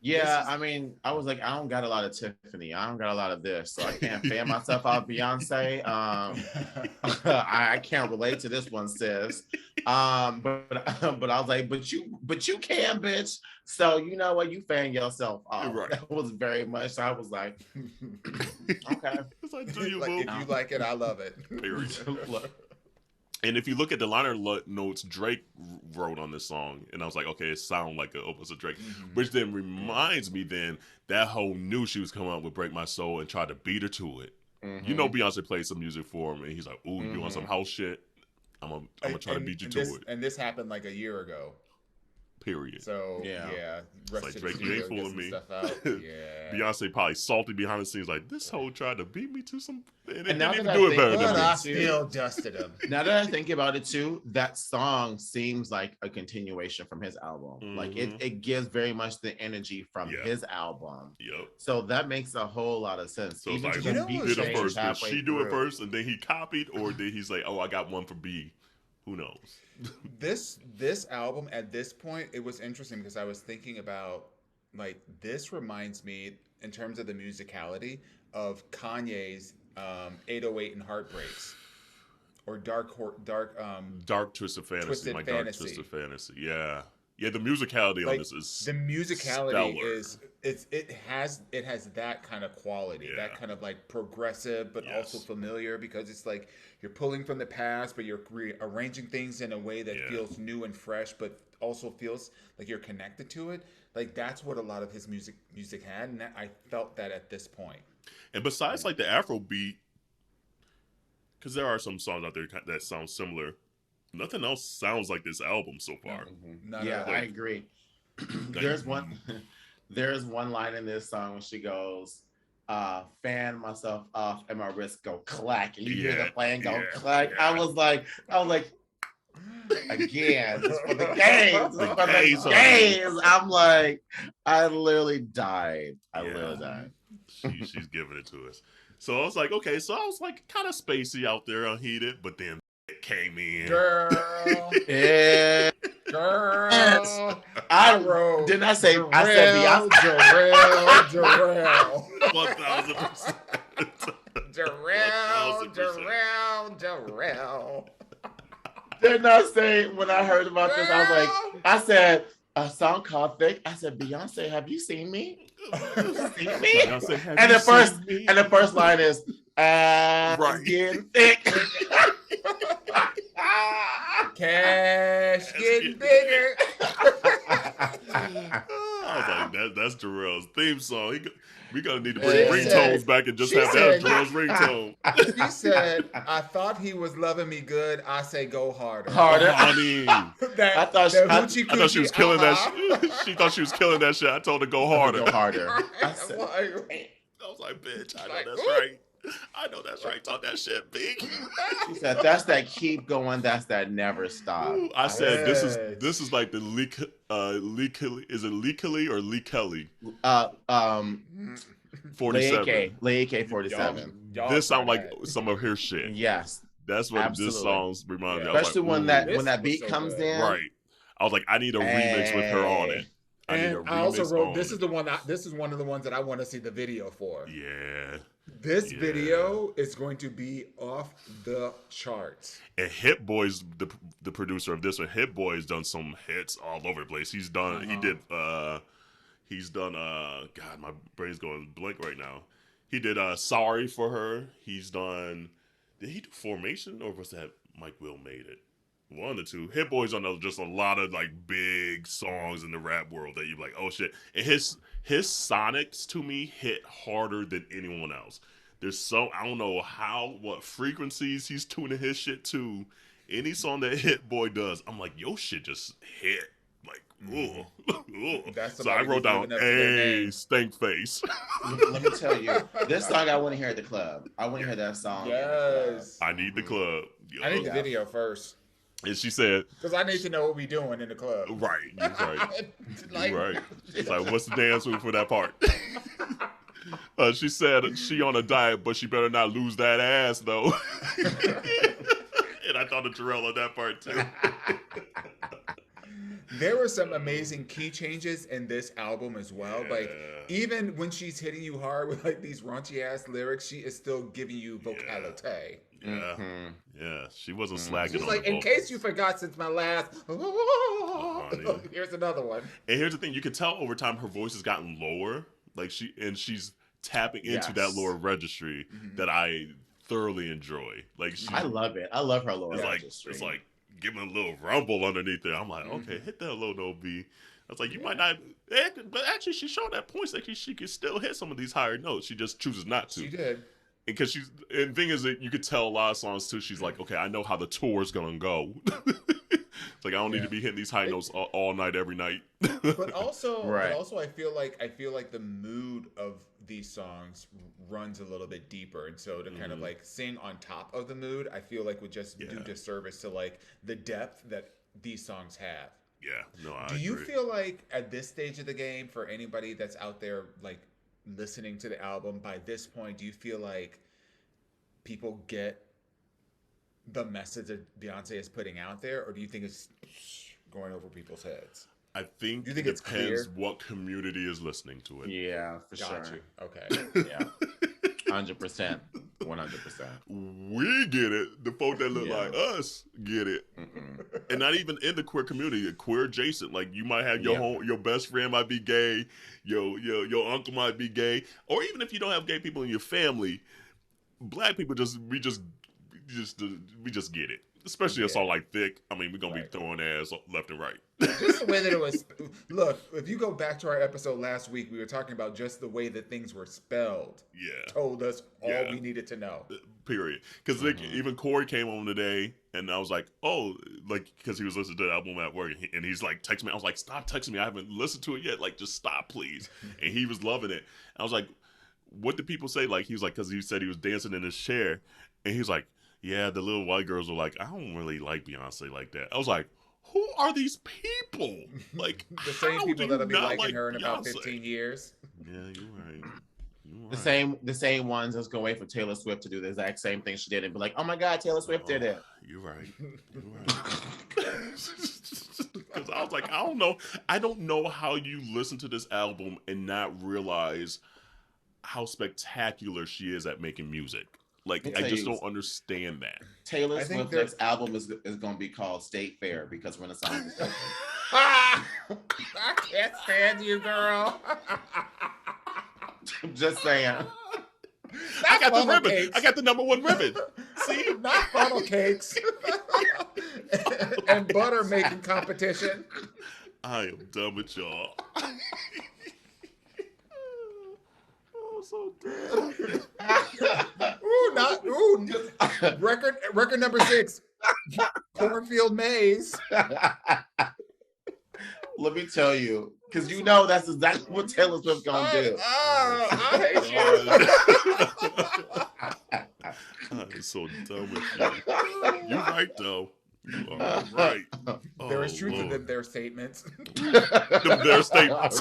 Yeah, I mean, I was like, I don't got a lot of Tiffany. I don't got a lot of this, so I can't fan myself out Beyonce. I can't relate to this one, sis. But I was like, but you can, bitch. So you know what? You fan yourself off. Right. That was very much. I was like, okay. It's like, do you Like, if you like it, I love it. Period. And if you look at the liner notes Drake wrote on this song, and I was like, okay, it sounds like an opus of Drake, which then reminds me then that whole knew she was coming out with Break My Soul and tried to beat her to it. You know, Beyonce played some music for him, and he's like, ooh, you want some house shit? I'm gonna try to beat you to it. And this happened like a year ago. Period. So yeah, it's like, Drake, you ain't fooling me. Yeah. Beyonce probably salty behind the scenes, like, this hoe tried to beat me to some, and it now didn't even that do I it better think than But me. I still dusted him. Now that I think about it too, that song seems like a continuation from his album. Like it gives very much the energy from his album. Yep. So that makes a whole lot of sense. So it's Even like, to the who beat did it change first? Did halfway she do it through. first, and then he copied, or did he's like, oh, I got one for B? Who knows? This album at this point, it was interesting because I was thinking about like this reminds me in terms of the musicality of Kanye's 808 and Heartbreaks or Dark Twisted Fantasy. Twisted Dark Fantasy. Twisted Fantasy. Yeah. The musicality Like, on this is the musicality stellar. it has that kind of quality, that kind of like progressive but also familiar, because it's like you're pulling from the past but you're rearranging things in a way that feels new and fresh but also feels like you're connected to it. Like that's what a lot of his music had, and I felt that at this point. And besides like the Afrobeat, because there are some songs out there that sound similar, nothing else sounds like this album so far. Yeah, I agree. There's one line in this song when she goes, fan myself off and my wrist go clack, and you hear the playing go clack. I was like, again, it's for the games. It's for the games. I'm like, I literally died. Literally died. She's giving it to us. So I was like, okay, so I was like kind of spacey out there unheated, but then it came in. Girl. Yeah. Girl. I wrote. Didn't I say? Jarrell, I said Beyonce. Jarrell. 1,000%. Jarrell. Didn't I say when I heard about this? I was like, I said a song called "Thick." I said, Beyonce, have you seen me? Seen me? And the first line is, Right. getting thick. Cash getting bigger. I was like, that's Jarrell's theme song. We gonna need to bring ringtones back and just have that Jarrell's ringtone. She said, "I thought he was loving me good. I say go harder." Harder. Honey. I thought she was killing that shit. She thought she was killing that shit. I told her go harder. Go harder. I was like, bitch, I know that's right. I know that's right. Talk that shit, big. She said, "That's that keep going. That's that never stop." I said, "This is like the Lee Kelly. Is it Lee Kelly or Lee Kelly? 47. Lee AK 47. This sounds like some of her shit. Yes, that's what this song reminds me. Especially when that beat comes in. Right. I was like, I need a remix with her on it. I also wrote, this is one of the ones that I want to see the video for. Yeah. This video is going to be off the charts. And Hit Boy's the producer of this one. Hit Boy has done some hits all over the place. He's done God, my brain's going blank right now. He did Sorry for Her. He's done, did he do Formation or was that Mike Will Made It? One of the two. Hit Boy's on just a lot of like big songs in the rap world that you're like, oh shit. And his sonics to me hit harder than anyone else. There's I don't know what frequencies he's tuning his shit to. Any song that Hit Boy does, I'm like, yo shit just hit. Like, ooh. So I wrote down a stink face. Let me tell you, this song I want to hear at the club. I want to hear that song. Yes. I need the club. I need the video first. And she said, because I need to know what we doing in the club. Right. You're right. You're right. It's like, what's the dance move for that part? She said she on a diet, but she better not lose that ass, though. And I thought of Jarrell on that part, too. There were some amazing key changes in this album as well. Yeah. Like, even when she's hitting you hard with like these raunchy ass lyrics, she is still giving you vocality. Yeah. Mm-hmm. Yeah. She wasn't slacking. She's on like, in case you forgot, since my last, here's another one. And here's the thing: you can tell over time her voice has gotten lower. Like she's tapping into that lower registry that I thoroughly enjoy. Like, I love it. I love her lower registry. It's like giving a little rumble underneath there. I'm like, okay, hit that low note B. I was like, you might not, but actually, she showed that points that she could still hit some of these higher notes. She just chooses not to. She did. Because and the thing is that you could tell a lot of songs too. She's like, okay, I know how the tour's gonna go. It's like, I don't need to be hitting these high notes all night, every night. But also, I feel like the mood of these songs runs a little bit deeper, and so to kind of like sing on top of the mood, I feel like would just do disservice to like the depth that these songs have. Yeah, no, Do you feel like at this stage of the game, for anybody that's out there like listening to the album, by this point, do you feel like people get the message that Beyonce is putting out there, or do you think it's going over people's heads? I think it depends what community is listening to it. Yeah, for Got sure. you. Okay. Yeah. 100%. 100%. We get it. The folk that look like us get it. And not even in the queer community, queer adjacent. Like, you might have your best friend might be gay, your uncle might be gay, or even if you don't have gay people in your family, black people we just get it. Especially a song like Thick. I mean, we're going to be throwing ass left and right. Just the way that it was. Look, if you go back to our episode last week, we were talking about just the way that things were spelled. Yeah. Told us all we needed to know. Period. Because even Corey came on today, and I was like, oh, like, because he was listening to the album at work, and he's like, text me. I was like, stop texting me. I haven't listened to it yet. Like, just stop, please. And he was loving it. I was like, what did people say? Like, he was like, because he said he was dancing in his chair, and he was like, yeah, the little white girls were like, I don't really like Beyonce like that. I was like, who are these people? Like, the same people that'll be liking her in about 15 years. Yeah, you're right. The same ones that's gonna wait for Taylor Swift to do the exact same thing she did and be like, oh my God, Taylor Swift did it. You're right. Because I was like, I don't know how you listen to this album and not realize how spectacular she is at making music. Like, I just don't understand that. Taylor Swift's next album is going to be called State Fair because Renaissance is open. I can't stand you, girl. I'm just saying. I got the ribbon. Cakes. I got the #1 ribbon. See? Not funnel cakes. And butter making competition. I am done with y'all. Oh, so dead. Record number 6. Cornfield Maze. Let me tell you, because you know that's exactly what Taylor Swift gonna do. I hate you. I'm so done with you. You're right, though. You are right. There is truth in their statements. Their statements.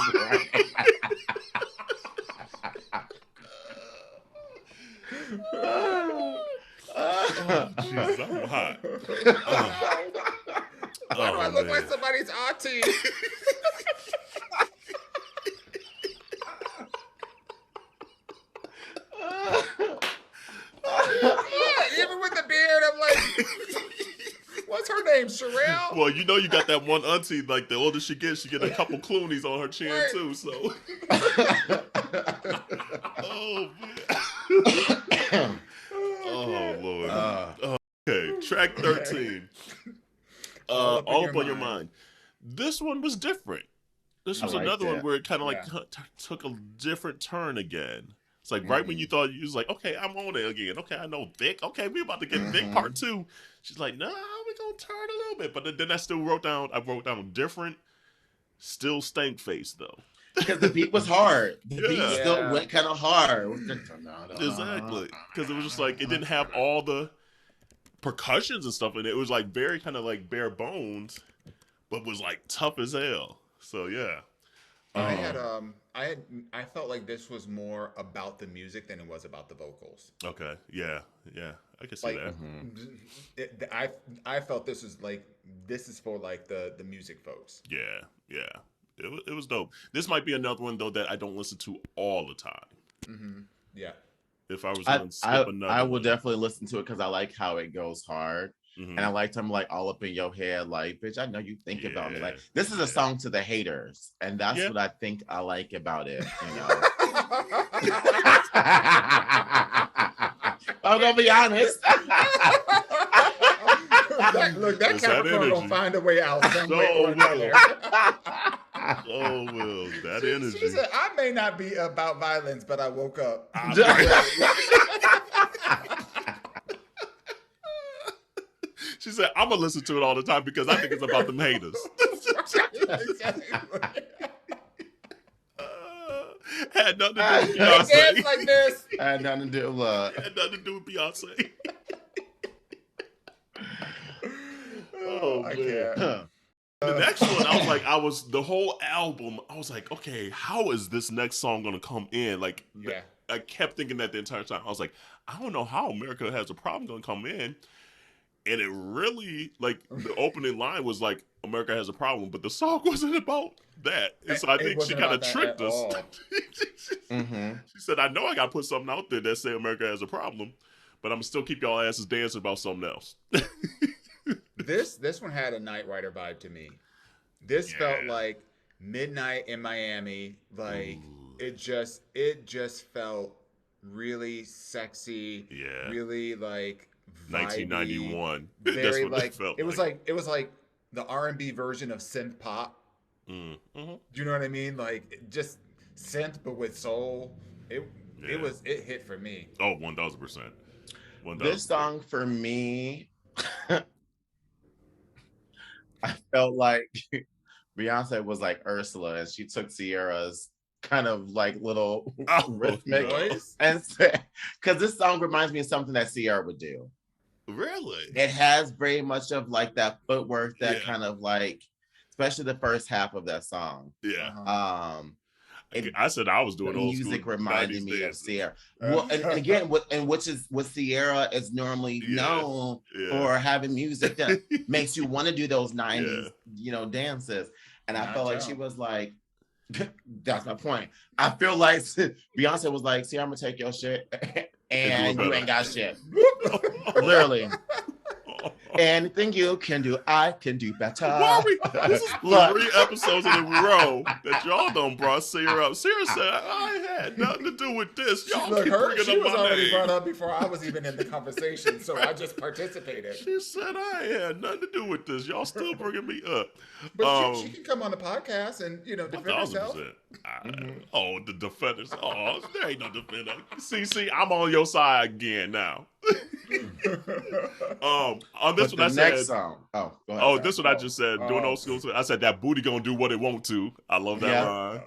Jeez, I'm hot. Why do I look like somebody's auntie? Even with the beard, I'm like, what's her name, Sherelle? Well, you know you got that one auntie, like the older she gets, she get a couple Clooney's on her chin too, so. Oh, man. Oh, Lord. Okay, track 13. All Up On Your Mind. This one was different. This was another one where it kind of like took a different turn again. It's like right when you thought you was like, okay, I'm on it again. Okay, I know Vic. Okay, we about to get Vic part 2. She's like, nah, we're gonna turn a little bit. But then I wrote down different, still stank face though. Because the beat was hard. The beat still went kind of hard. Exactly. Because it was just like it didn't have all the percussions and stuff in it. It was like very kind of like bare bones, but was like tough as hell. So yeah. I felt like this was more about the music than it was about the vocals. Okay. Yeah. I can see that. I felt this is for like the music folks. Yeah. It was dope. This might be another one though that I don't listen to all the time. Mm-hmm. Yeah. If I was going to skip another I will definitely listen to it because I like how it goes hard. Mm-hmm. And I liked him like all up in your head, like, bitch, I know you think about me. Like, this is a song to the haters. And that's what I think I like about it, you know. I'm gonna be honest. Look, that Capricorn gonna find a way out some way or another. Oh, well, that energy. She said, I may not be about violence, but I woke up. She said, I'm going to listen to it all the time because I think it's about them haters. Had nothing to do with Beyonce. Dance like this. Had nothing to do with Had nothing to do with Beyonce. Oh, I man. can't. The next one, the whole album, I was like, okay, how is this next song going to come in? Like, I kept thinking that the entire time. I was like, I don't know how America Has a Problem going to come in. And it really, like, the opening line was like, America has a problem, but the song wasn't about that. And so I think she kind of tricked us. She said, I know I got to put something out there that say America has a problem, but I'm going to still keep y'all asses dancing about something else. This one had a Knight Rider vibe to me. This felt like Midnight in Miami. Like, it just felt really sexy. Yeah. Really, like, 1991. Very like it was like the R&B version of synth pop. Do you know what I mean? Like just synth but with soul. It hit for me. Oh, 1000%. This song for me, I felt like Beyonce was like Ursula, and she took Sierra's kind of like little rhythmic voice, and because this song reminds me of something that Sierra would do. Really? It has very much of like that footwork, that kind of like, especially the first half of that song. Yeah. I said I was doing the old music school reminded 90s me of dances. Sierra. Well, and again, what Sierra is normally known for, having music that makes you want to do those 90s, dances. And I felt like she was like, that's my point. I feel like Beyonce was like, see, I'm gonna take your shit and you ain't got shit. Literally. Anything you can do, I can do better. Why are we? This is 3 episodes in a row that y'all done brought Sierra up. Sierra said, I had nothing to do with this. Y'all keep bringing she up was my already name. brought up before I was even in the conversation, so I just participated. She said, I had nothing to do with this. Y'all still bringing me up. But she can come on the podcast and, defend herself. 1,000%. Oh, the defenders. Oh, there ain't no defender. See, I'm on your side again now. On this one, I said. Song. Oh, go ahead. This one I just said. Doing old school. I said that booty gonna do what it want to. I love that line.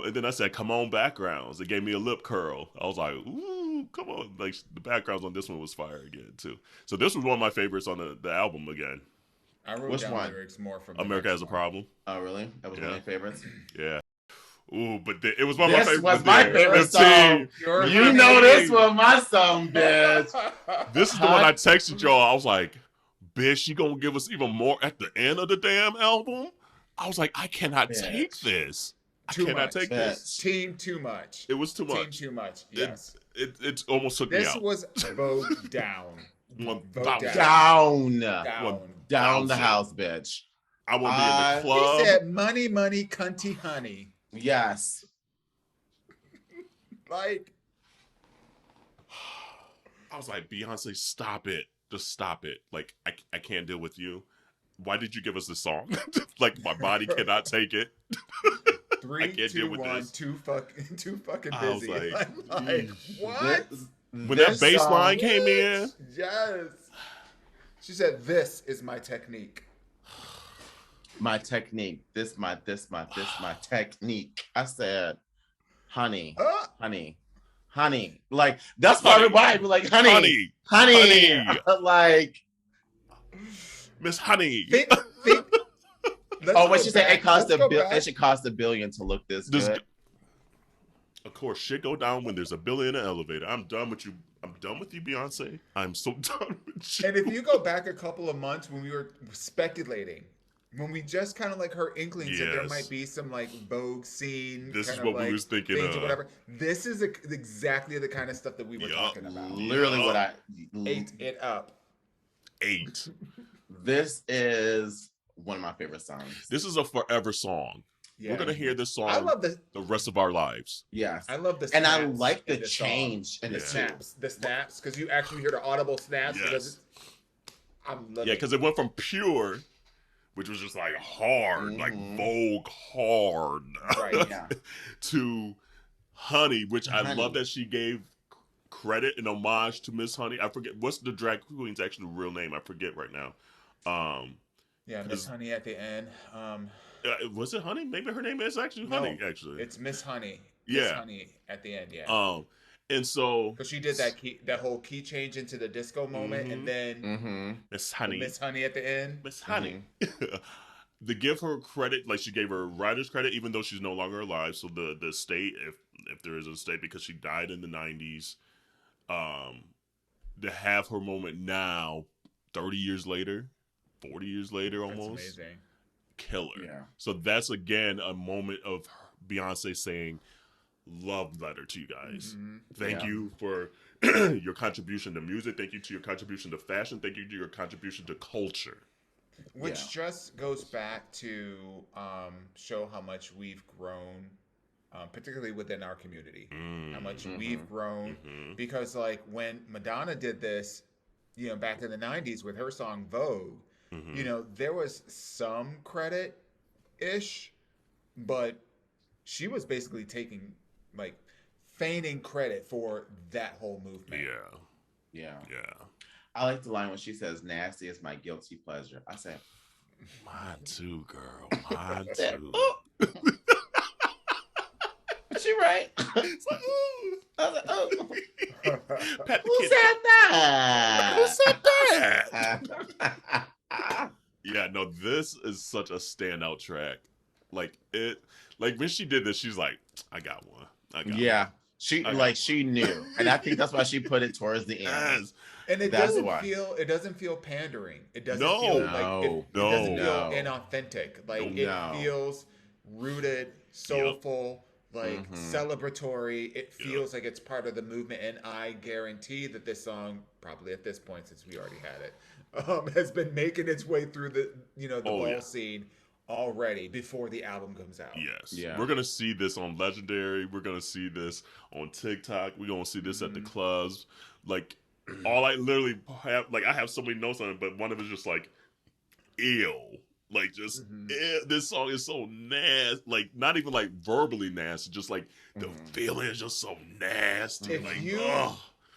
And then I said, "Come on, backgrounds." It gave me a lip curl. I was like, "Ooh, come on!" Like the backgrounds on this one was fire again too. So this was one of my favorites on the album again. I wrote down lyrics more from America Has a Problem. Oh, really? That was one of my favorites. Yeah. Ooh, but it was one of my favorites. This was my favorite song. You know this was my song, bitch. This is the one I texted y'all. I was like, bitch, she gonna give us even more at the end of the damn album? I was like, I cannot take this. I cannot take this. Team too much. It was too much. Team too much, yes. It almost took me out. This was Vogue down. Down the house, bitch. I won't be in the club. He said, money, money, cunty, honey. Yes. Like, I was like, Beyonce, stop it. Just stop it. Like, I can't deal with you. Why did you give us this song? Like, my body cannot take it. 3, 2, 1, too fucking busy. I was like what? When that bass line came in. Yes. She said, this is my technique. My technique. This my technique. I said, honey. Like, that's probably why I'd be like, honey. Like, Miss Honey. Think. What she said, it should cost $1 billion to look this good. Of course, shit go down when there's $1 billion in an elevator. I'm done with you. I'm done with you, Beyonce. I'm so done with you. And if you go back a couple of months when we were speculating, when we just kind of like heard inklings that there might be some like Vogue scene. This is what we was thinking of. Or whatever. This is exactly the kind of stuff that we were talking about. Literally what I ate it up. This is one of my favorite songs. This is a forever song. Yeah. We're gonna hear this song. I love the rest of our lives. Yes, I love the snaps, and I like the change and the snaps, because you actually hear the audible snaps. Yes. Because it went from pure, which was just like hard, like Vogue hard, right? Yeah. to Honey, which I love that she gave credit and homage to Miss Honey. I forget what's the drag queen's actual real name. I forget right now. Miss Honey at the end. Was it Honey? Maybe her name is actually Honey. Actually, it's Miss Honey. Miss Honey at the end. Yeah. And so because she did that whole key change into the disco moment, and then Miss Honey at the end. Miss Honey. To give her credit, like she gave her writer's credit, even though she's no longer alive. So the estate, if there is a estate, because she died in the 90s, to have her moment now, 30 years later, 40 years later, almost. That's amazing. Killer. Yeah. So that's again a moment of Beyonce saying, love letter to you guys. Thank you for your contribution to music. Thank you to your contribution to fashion. Thank you to your contribution to culture. Which just goes back to show how much we've grown, particularly within our community. How much we've grown. Because like when Madonna did this, back in the 90s with her song Vogue, there was some credit-ish, but she was basically taking, like, feigning credit for that whole movement. Yeah. I like the line when she says, nasty is my guilty pleasure. I said, mine too, girl. Mine too. She right. It's like, ooh. I was like, oh. Who said that? Who said that? Yeah, no, this is such a standout track. Like it, like when she did this, she's like, I got one. Yeah. She knew. And I think that's why she put it towards the end. Yes. And it That's doesn't why. feel pandering. It doesn't No. feel like No. it doesn't No. feel inauthentic. Like No. it feels rooted, soulful, like celebratory. It feels like it's part of the movement, and I guarantee that this song, probably at this point since we already had it, has been making its way through the ball scene already before the album comes out. Yes. Yeah. We're gonna see this on Legendary. We're gonna see this on TikTok. We're gonna see this at the clubs. Like all I literally have, like I have so many notes on it, but one of it is just like, ew. Like just this song is so nasty. Like not even like verbally nasty, just like the feeling is just so nasty.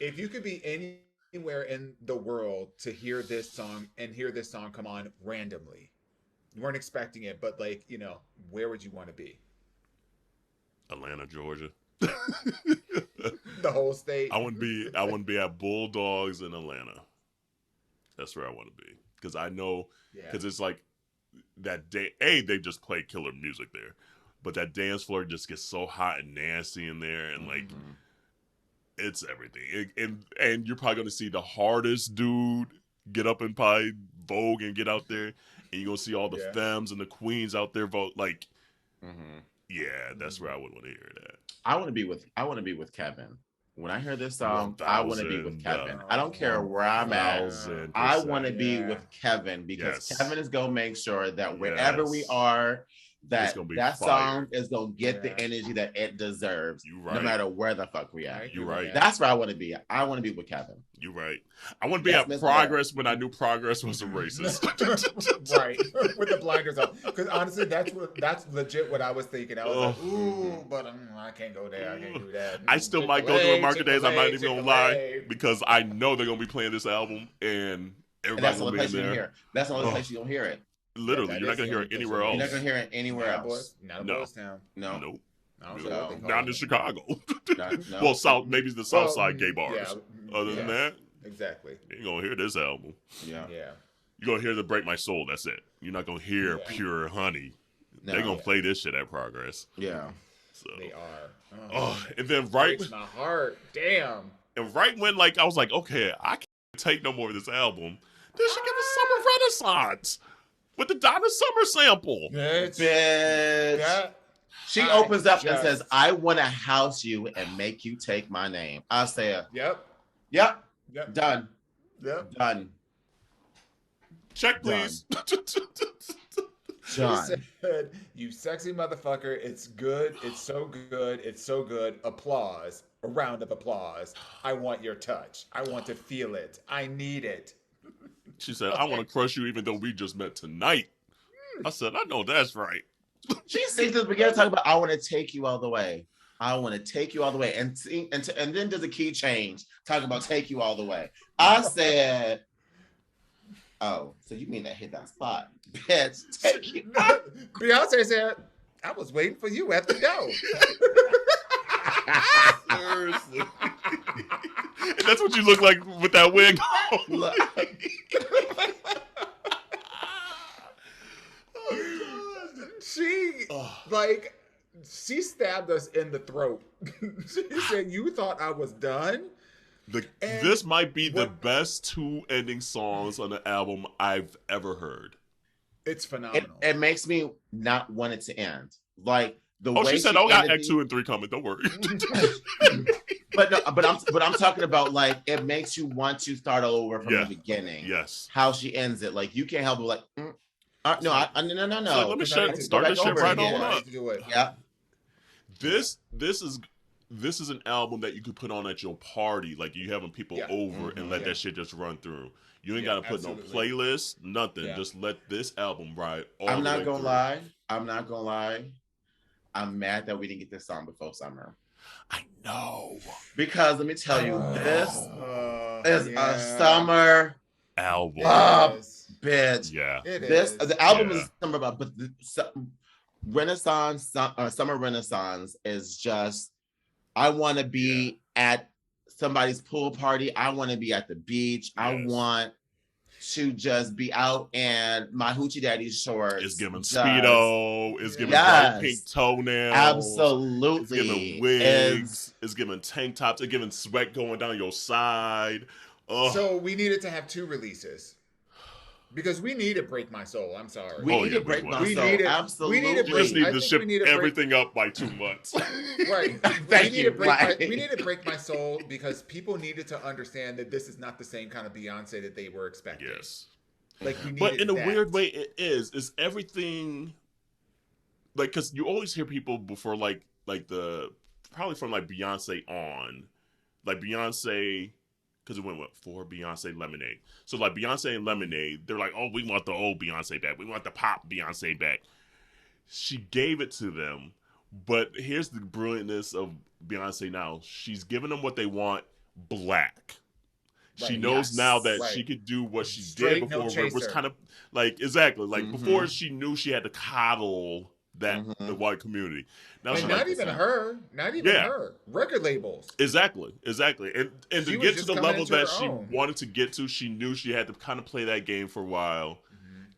If you could be anywhere in the world to hear this song come on randomly, you weren't expecting it, but like, where would you want to be? Atlanta, Georgia. The whole state. I want to be at Bulldogs in Atlanta. That's where I want to be. Because I know, because it's like that day, they just play killer music there. But that dance floor just gets so hot and nasty in there. And like, it's everything. And you're probably going to see the hardest dude get up and probably Vogue and get out there. And you're going to see all the femmes and the queens out there vote. Like, yeah, that's where I would want to hear that. I want to be with Kevin. When I hear this song, I want to be with Kevin. I don't care where I'm at. I want to be with Kevin because Kevin is going to make sure that wherever we are, that song is going to get the energy that it deserves, no matter where the fuck we at. You're right. That's where I want to be. I want to be with Kevin. You're right. I want to be at Progress when I knew Progress was a racist. Right. With the blinders on. Because honestly, that's legit what I was thinking. I was like, ooh, but I can't go there. I can't do that. I still might go to a market days. I'm not even going to lie. Because I know they're going to be playing this album and everybody's going to be in there. That's the only place you're going to hear it. Literally, you're not going to hear it anywhere else. You're not going to hear it anywhere else. Not a Boys Town. No. Nope. Not in Chicago. No. Well, maybe the South Side gay bars. Other than that, exactly. You ain't gonna hear this album. Yeah. You're gonna hear the Break My Soul. That's it. You're not gonna hear Pure Honey. No. They're gonna play this shit at Progress. Yeah. So they are. And then breaks my heart. Damn. And right when I was like, okay, I can't take no more of this album. Then she get the Summer Renaissance with the Donna Summer sample. Bitch. She opens up and says, I want to house you and make you take my name. I say, Yep. Done. Yep. Done. Check, please. John. She said, you sexy motherfucker. It's good. It's so good. It's so good. Applause. A round of applause. I want your touch. I want to feel it. I need it. She said, I want to crush you even though we just met tonight. I said, I know that's right. She sings this beginning talking about I want to take you all the way. I want to take you all the way. And then does a key change talking about take you all the way. I said, oh, so you mean that hit that spot. Bitch, take you. Beyonce said, I was waiting for you at the door. Seriously. And that's what you look like with that wig on. She stabbed us in the throat. She said, you thought I was done? This might be the best two ending songs on the album I've ever heard. It's phenomenal. It makes me not want it to end. Like the way she said, "Oh, got Act 2 and 3 coming. Don't worry." but I'm talking about like it makes you want to start all over from the beginning. Yes. How she ends it, like you can't help but like. No. So let me start this shit right on up. Yeah. This is an album that you could put on at your party, like you having people over and let that shit just run through. You ain't gotta put no playlist, nothing. Yeah. Just let this album ride. I'm not gonna lie. I'm mad that we didn't get this song before summer. I know. Because let me tell you, this is a summer album. Bitch. Yeah. The album is summer, but the Summer Renaissance is just, I want to be at somebody's pool party. I want to be at the beach. Yes. to just be out in my hoochie daddy shorts. It's giving Speedo. It's giving bright pink toenails. Absolutely. It's giving wigs. It's giving tank tops. It's giving sweat going down your side. So we needed to have 2 releases. Because we need to Break My Soul. I'm sorry. We need to Break My Soul. Absolutely. We just need to ship everything up by 2 months. Right. Thank you. We need to Break My Soul because people needed to understand that this is not the same kind of Beyonce that they were expecting. Yes. Like we but in a weird way, it is. Is everything like, because you always hear people before like the probably from like Beyonce on, like Beyonce. Because it went, for Beyonce Lemonade. So, like, Beyonce and Lemonade, they're like, oh, we want the old Beyonce back. We want the pop Beyonce back. She gave it to them. But here's the brilliantness of Beyonce now. She's giving them what they want, black. Right, she knows now that she could do what she did before. Where it was kind of, like, exactly. Like, before she knew she had to coddle that the white community. Now, and not even her. Not even her. Record labels. Exactly. And to get to the level that she wanted to get to, she knew she had to kind of play that game for a while.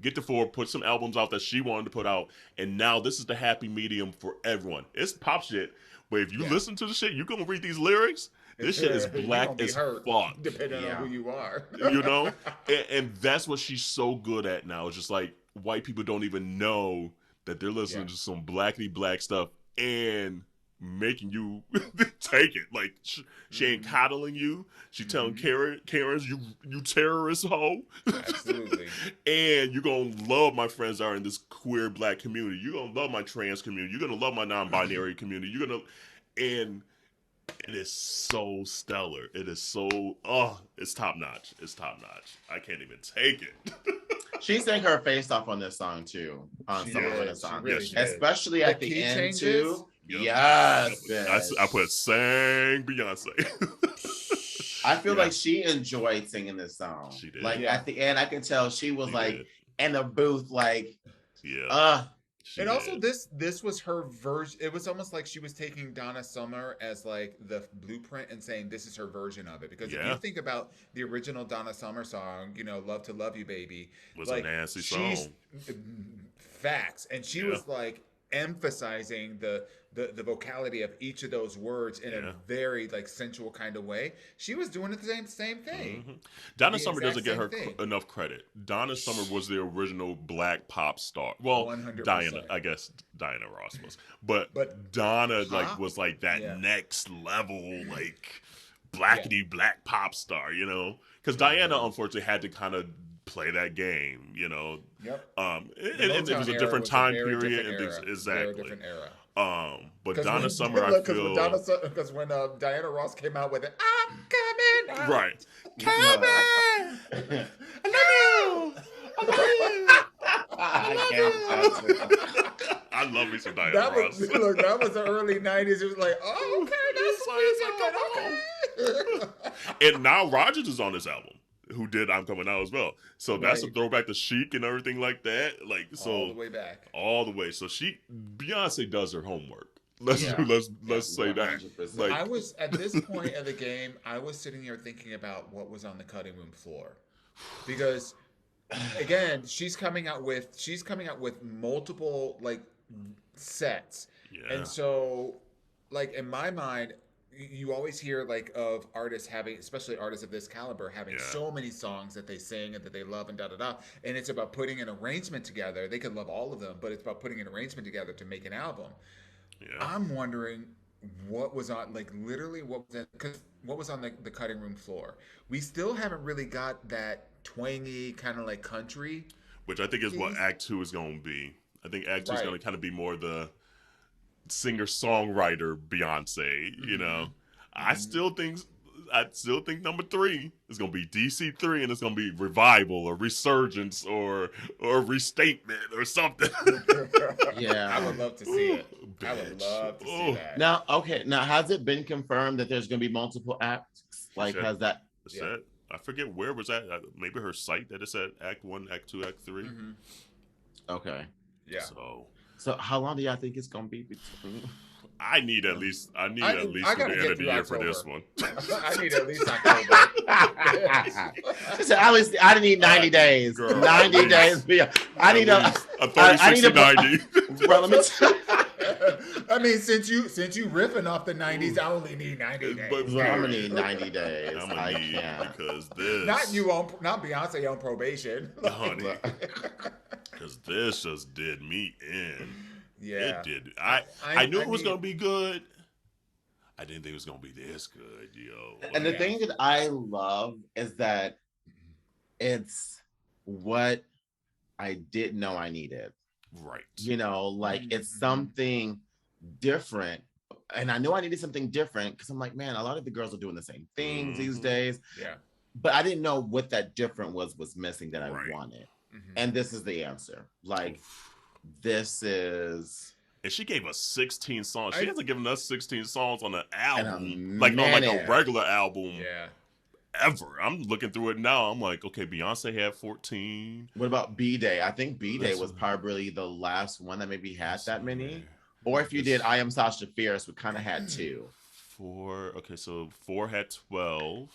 Get to forward, put some albums out that she wanted to put out, and now this is the happy medium for everyone. It's pop shit, but if you listen to the shit, you're gonna read these lyrics. This shit is black as fuck. Depending on who you are. You know? And that's what she's so good at now. It's just like white people don't even know that they're listening to some blackity black stuff and making you take it. Like, she ain't coddling you. She telling Karen's, you terrorist hoe. Absolutely. And you're going to love my friends that are in this queer black community. You're going to love my trans community. You're going to love my non-binary community. You're going to... And it is so stellar. It is so... it's top-notch. It's top-notch. I can't even take it. She sang her face off on this song too. On some of the songs, really especially at the end changes? Too. Yep. Yes, I put sang Beyonce. I feel like she enjoyed singing this song. She did. Like at the end, I can tell she was in the booth, like, And also, this was her version. It was almost like she was taking Donna Summer as like the blueprint and saying this is her version of it. Because if you think about the original Donna Summer song, you know, "Love to Love You, Baby," was like, a nasty song. Facts, and she was like emphasizing the vocality of each of those words in a very like sensual kind of way. She was doing the same thing. Donna Summer doesn't get her enough credit. Donna Summer was the original black pop star. Well, 100%. Diana Ross was, but Donna was like that next level, like blackity black pop star, you know? Because Diana unfortunately had to kind of play that game, you know. It was a different time period and things. Exactly. Different era. But Donna Summer, I feel because when Diana Ross came out with it, I'm coming out. Right. Coming. I love you. I love me some Diana Ross. Look, that was the early '90s. It was like, and now Rogers is on this album, who did "I'm Coming Out" as well. So that's a throwback to Chic and everything like that. Like, so all the way back, all the way. So Beyonce does her homework. Let's say that. Like, I was at this point of the game, I was sitting here thinking about what was on the cutting room floor, because again, she's coming out with multiple like sets, and so like in my mind, you always hear like of artists having, especially artists of this caliber, having so many songs that they sing and that they love and and it's about putting an arrangement together. They could love all of them, but it's about putting an arrangement together to make an album. I'm wondering what was on, like, literally what was on the cutting room floor. We still haven't really got that twangy kind of like country, which I think is what Act 2 is going to be. I think Act 2 is going to kind of be more the singer-songwriter Beyonce, you know. I still think number 3 is going to be DC3, and it's going to be revival or resurgence or restatement or something. I would love to see it. I would love to see that. Now, has it been confirmed that there's going to be multiple acts? Like, has that? I forget where was that. Maybe her site that it said Act 1, Act 2, Act 3. Okay. Yeah. So how long do y'all think it's going to be between? I need at least I to gotta the end get of the through year for this October. one. I need at least October. She said, "At least I need 90 days. Girl, 90 days. I need a 30, 60, 90. Bro, let me I mean, since you riffing off the 90s, I only need 90 days. But- I'm gonna need 90 days. I'm gonna I need can't. because this Not Beyonce on probation. honey, because this just did me in. Yeah. It did. I knew it was gonna be good. I didn't think it was gonna be this good, yo. And the thing that I love is that it's what I didn't know I needed. Right. You know, like it's something different. And I knew I needed something different because I'm like, man, a lot of the girls are doing the same things these days. Yeah. But I didn't know what that different was missing that I Right. wanted. And this is the answer. Like, this is... And she gave us 16 songs. She hasn't given us 16 songs on an album. And Like on like a minute. regular album Yeah. ever. I'm looking through it now. I'm like, okay, Beyonce had 14. What about B-Day? I think B-Day was probably the last one that maybe had that many. Or if you did I Am Sasha Fierce, we kind of had 2. 4. Okay, so 4 had 12.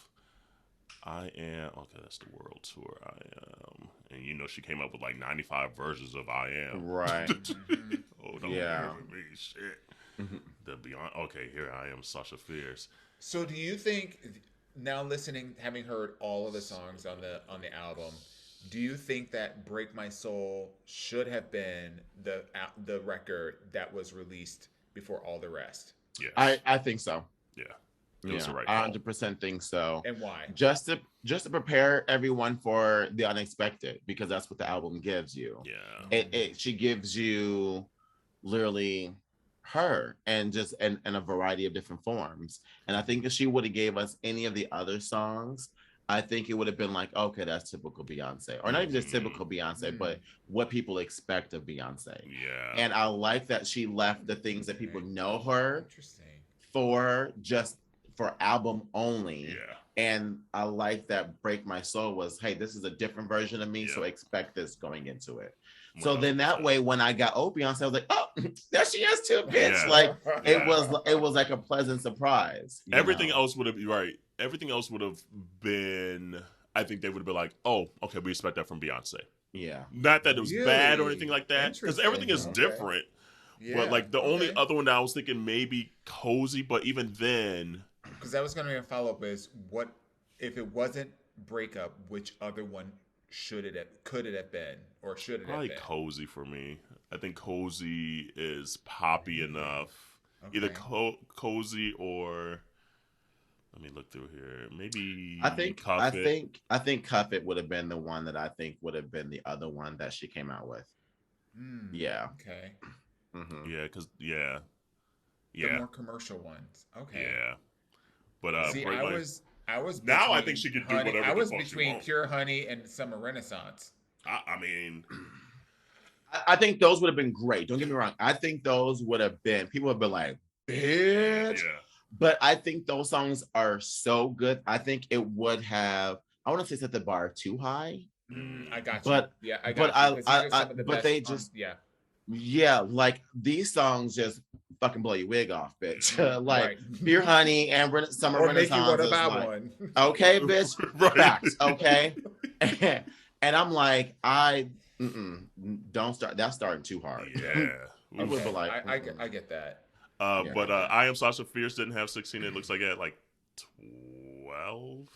I Am. Okay, that's the world tour. I Am. And you know she came up with like 95 versions of I Am. Right. Oh, don't Yeah. with me. Shit. The Beyond. Okay, here I Am Sasha Fierce. So do you think, now listening, having heard all of the songs on the album, do you think that Break My Soul should have been the record that was released before all the rest? Yeah. I think so. Yeah. It was the right I call. 100% think so. And why? Just to prepare everyone for the unexpected, because that's what the album gives you. Yeah. She gives you literally her and just in a variety of different forms. And I think if she would have gave us any of the other songs, I think it would have been like, okay, that's typical Beyonce. Or not even just typical Beyonce, but what people expect of Beyonce. Yeah. And I like that she left the things that people know her for album only. Yeah. And I like that Break My Soul was, hey, this is a different version of me, so expect this going into it. So then that way, when I got Beyonce, I was like, oh, there she is too, bitch. Yeah. Like it was like a pleasant surprise. Everything else would have been right. Everything else would have been. I think they would have been like, oh, okay, we expect that from Beyonce. Yeah. Not that it was bad or anything like that, because everything is different. Yeah. But like the only other one that I was thinking maybe Cozy, but even then. Because that was going to be a follow up is what if it wasn't Breakup, which other one could it have been, or should it Probably have been? Cozy for me. I think Cozy is poppy enough. Either Cozy or let me look through here. Maybe I think Cuff It. I think Cuff It would have been the one that I think would have been the other one that she came out with. Yeah. Okay. Yeah, because The more commercial ones. Okay. Yeah. But see, I was now I think she could do honey, whatever I was the fuck between she wants. Pure Honey and Summer Renaissance. I mean, I think those would have been great. Don't get me wrong. I think those would have been, people would be like, bitch. yeah. But I think those songs are so good. I think it would have, I want to say set the bar too high. I got you. But yeah, I got you. But they just like these songs just fucking blow your wig off, bitch. Like Pure Honey and Summer Renaissance. Make you what about like, one? Okay, bitch. Right. Facts. Okay. And I'm like, don't start. That's starting too hard. Yeah. I would be like, I get that. But I Am Sasha Fierce didn't have 16. It looks like it had like 12.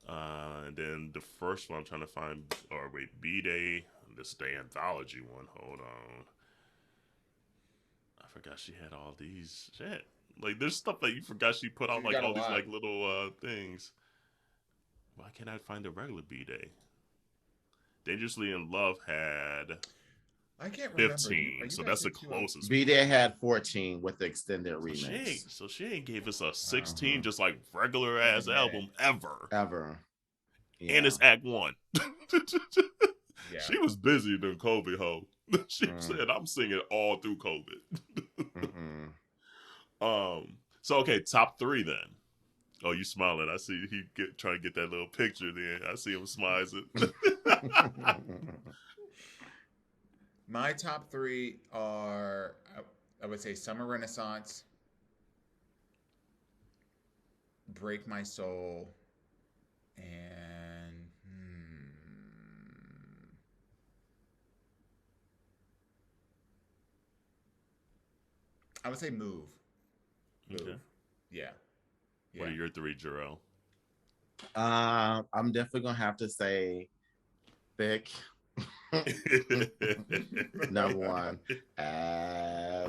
And then the first one I'm trying to find, or wait, B-Day, this day anthology one. Hold on. I forgot she had all these shit. Like there's stuff that you forgot she put out, like all these like little things. Why can't I find the regular B-Day? Dangerously in Love had I can't remember. 15, so that's the closest. B-Day had 14 with the extended remix. So she ain't gave us a 16, just like regular ass album ever. Yeah. And it's Act 1. Yeah. She was busy during COVID, ho. She said, I'm singing all through COVID. So okay, top 3 then. Oh, you smiling. I see he trying to get that little picture there. I see him smiling. My top 3 are I would say Summer Renaissance, Break My Soul, and I would say Move. Okay. Yeah. What are your three, Jarrell? I'm definitely gonna have to say Thick. Number one. Hey.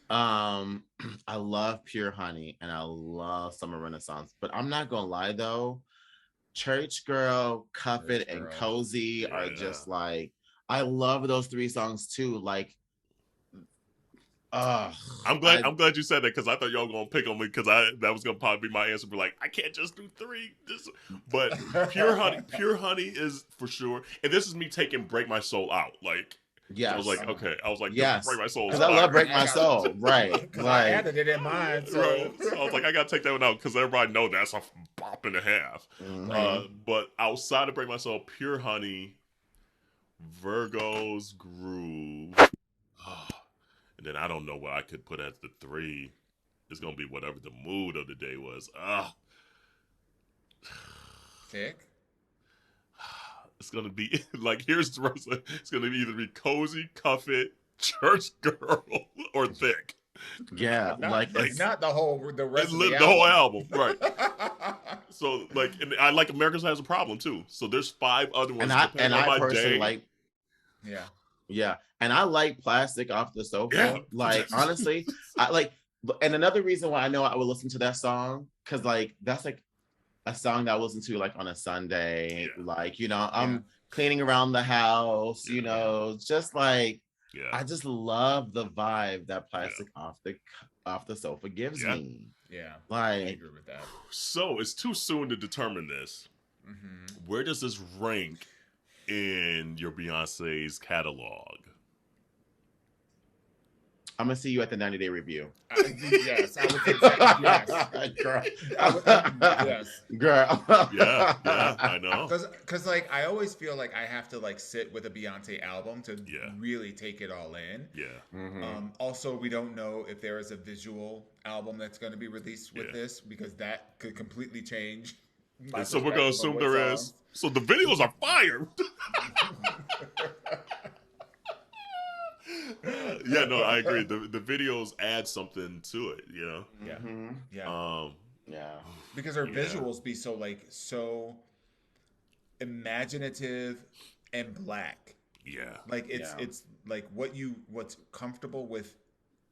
I love Pure Honey and I love Summer Renaissance, but I'm not gonna lie though, Church Girl, Cuff It, and Cozy are just like, I love those three songs too. Like, I'm glad you said that because I thought y'all were gonna pick on me because that was gonna probably be my answer. But like, I can't just do three. But Pure Honey is for sure. And this is me taking Break My Soul out. Like, yes, I was like, okay, yes, Break My Soul because I love Break My Soul, right? Because I added it in mine, so. Right. So I was like, I gotta take that one out because everybody know that's a bop and a half. But outside of Break My Soul, Pure Honey, Virgo's Groove. And then I don't know what I could put as the three. It's gonna be whatever the mood of the day was. Thick. It's gonna be like here's the rest. It's gonna either be Cozy, Cuff It, Church Girl, or Thick. Yeah, not the rest of the whole album, right? So like, and I like Americans Has a Problem too. So there's 5 other ones. And I personally like. Yeah. Yeah, and I like Plastic Off the Sofa. Yeah. Like honestly, I like. And another reason why I know I would listen to that song because like that's like a song that I listen to like on a Sunday, like I'm cleaning around the house, just like I just love the vibe that Plastic Off the Sofa gives me. Yeah, like I agree with that. So it's too soon to determine this. Mm-hmm. Where does this rank in your Beyonce's catalog? I'm gonna see you at the 90-day review. Yes, I would think yes. Girl. Yes. Girl. Yeah, I know. Because like I always feel like I have to like sit with a Beyonce album to really take it all in. Yeah. Mm-hmm. Also, we don't know if there is a visual album that's going to be released with this because that could completely change. And so we're gonna assume there is. So the videos are fire. Yeah, no, I agree. The videos add something to it, Yeah. Mm-hmm. Yeah. Yeah. Because her visuals be so imaginative and black. Yeah. Like it's like what's comfortable with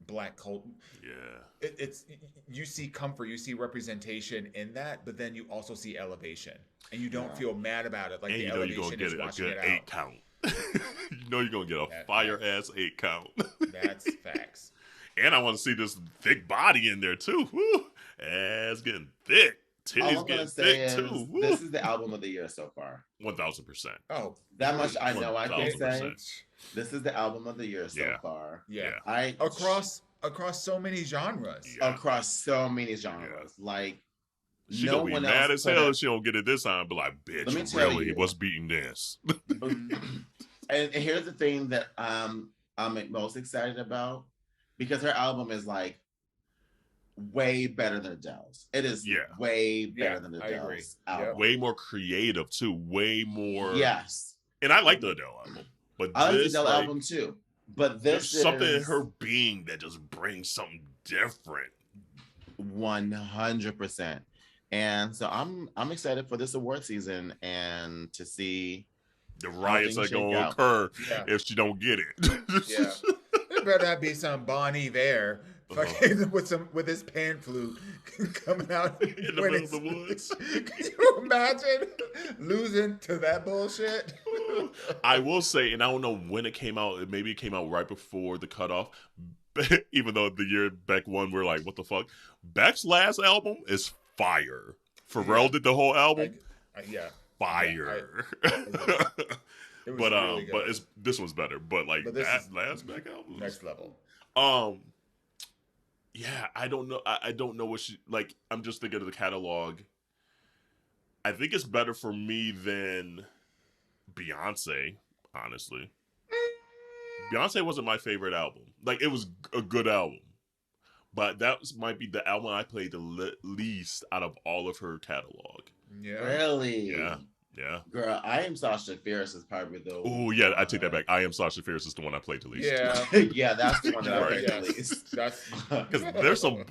black culture. Yeah. It's you see comfort, you see representation in that, but then you also see elevation, and you don't feel mad about it. Like and the elevation is washing it out. 8 count. You know you're gonna get a fire ass 8 count. That's facts. And I want to see this thick body in there too. Woo. Ass getting thick. Titties getting thick too. Woo. This is the album of the year so far. 1000%. Oh, that much I know. I can say 1000%. this is the album of the year so far. Yeah. Across so many genres. Yeah. Across so many genres. Like she gonna be mad as hell if she don't get it this time. But like, bitch, really, what's beating this? And here's the thing that I'm most excited about, because her album is like way better than Adele's. It is way better than Adele's album. Yep. Way more creative too. Way more. Yes. And I like the Adele album, but I like the Adele album too. But this there's something in her being that just brings something different. 100%. And so I'm excited for this award season and to see the riots are going to occur if she don't get it. There better not be some Bon Iver fucking with his pan flute coming out in the middle of the woods. Can you imagine losing to that bullshit? I will say, and I don't know when it came out. Maybe it came out right before the cutoff. Even though the year Beck won, we're like, what the fuck? Beck's last album is fire. Pharrell did the whole album. Fire. But really but this one's better. But like that last Beck album, next level. Yeah, I don't know. I don't know what she like. I'm just thinking of the catalog. I think it's better for me than Beyonce, honestly. Beyonce wasn't my favorite album. Like, it was a good album, but might be the album I played the least out of all of her catalog. Yeah. Really? Yeah. Yeah. Girl, I Am Sasha Fierce is probably the Oh, yeah, I take that back. I Am Sasha Fierce is the one I played the least. Yeah. Yeah, that's the one that I played Yes. the least. That's Because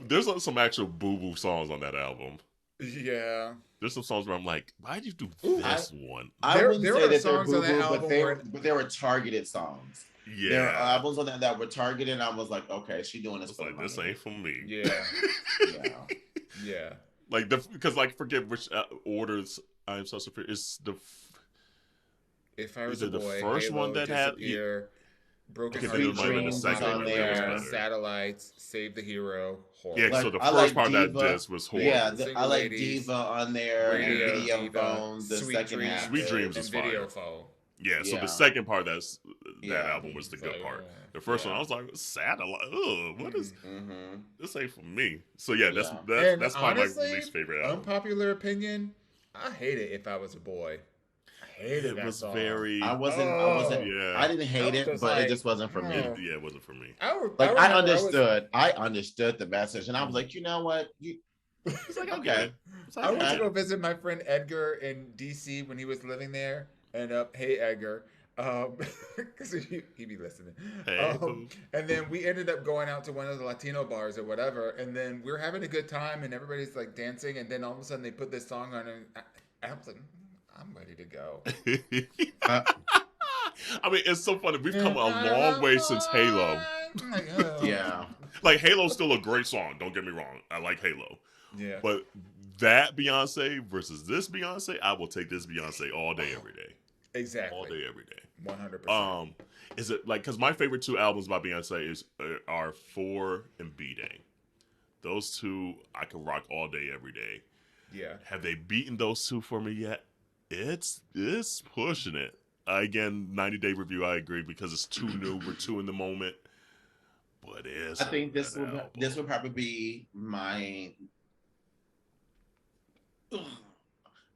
there's some actual boo-boo songs on that album. yeah. There's some songs where I'm like, why'd you do this one? I wouldn't there say are that they're songs on that boo-boo, album but they were targeted songs. Yeah. There are albums on that were targeted, and I was like, okay, she doing this It's for like, the this money. ain't for me. Yeah. Yeah. Yeah. Like, because, like, forget which orders I Am Sasha Fierce. It's If I Was Is a it the Boy, first Halo, one that had- Disappear, Broken Okay, Heart, then it might have been the Dreams second on one. there. That was better. Satellites, Save the Hero, Horror. Yeah, Like, so the I first like part of Diva. that disc was horrible. Yeah, Single I like Ladies, Diva on there, Radio and Video Diva, Phone, the Sweet second Dreams, half. Sweet Dreams and is Video fire. Phone. Yeah, so Yeah. the second part that Yeah. album was the It's good like, part. The first one, Yeah. I was like, satellite. Ugh, what is Mm-hmm. this? Ain't for me. So yeah, that's Yeah. And that's probably honestly, my least favorite album. Unpopular opinion, I hate it. If I Was a Boy, I hated It that was song. very. I wasn't. Yeah. I didn't hate I was it, just but like, it just wasn't for me. oh. Yeah, it wasn't for me. I understood. I understood the message, and I was like, you know what? It's like Okay. It's I like, went to go visit my friend Edgar in DC when he was living there, and hey Edgar, because he'd be listening. Hey. And then we ended up going out to one of the Latino bars or whatever, and then we were having a good time, and everybody's like dancing, and then all of a sudden they put this song on, and I was like, I'm ready to go. I mean, it's so funny. We've come a long way since Halo. Like, oh. Yeah. Like, Halo's still a great song. Don't get me wrong. I like Halo. Yeah. But that Beyonce versus this Beyonce, I will take this Beyonce all day, every day. Exactly. All day, every day. 100%. Is it like, because my favorite two albums by Beyonce are 4 and B-Day. Those two I can rock all day, every day. Yeah. Have they beaten those two for me yet? It's pushing it. Again, 90-day review, I agree, because it's too new. We're too in the moment. But it's I think this an album. will probably be my.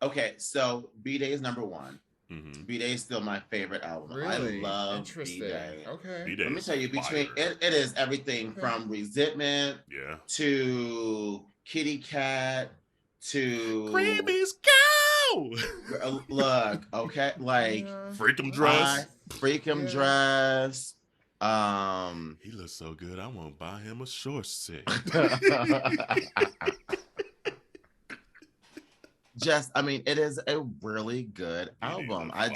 Okay, so B-Day is number 1. Mm-hmm. B-Day is still my favorite album. Really? I love Interesting. B-Day. Okay. B-Day Let me is tell you, between fire. it is everything Okay. from Resentment Yeah. to Kitty Cat to Creamies go! Look, okay, like Freakum dress. Freakum Yeah. Dress. He looks so good. I want to buy him a short set. Just, I mean, it is a really good album. I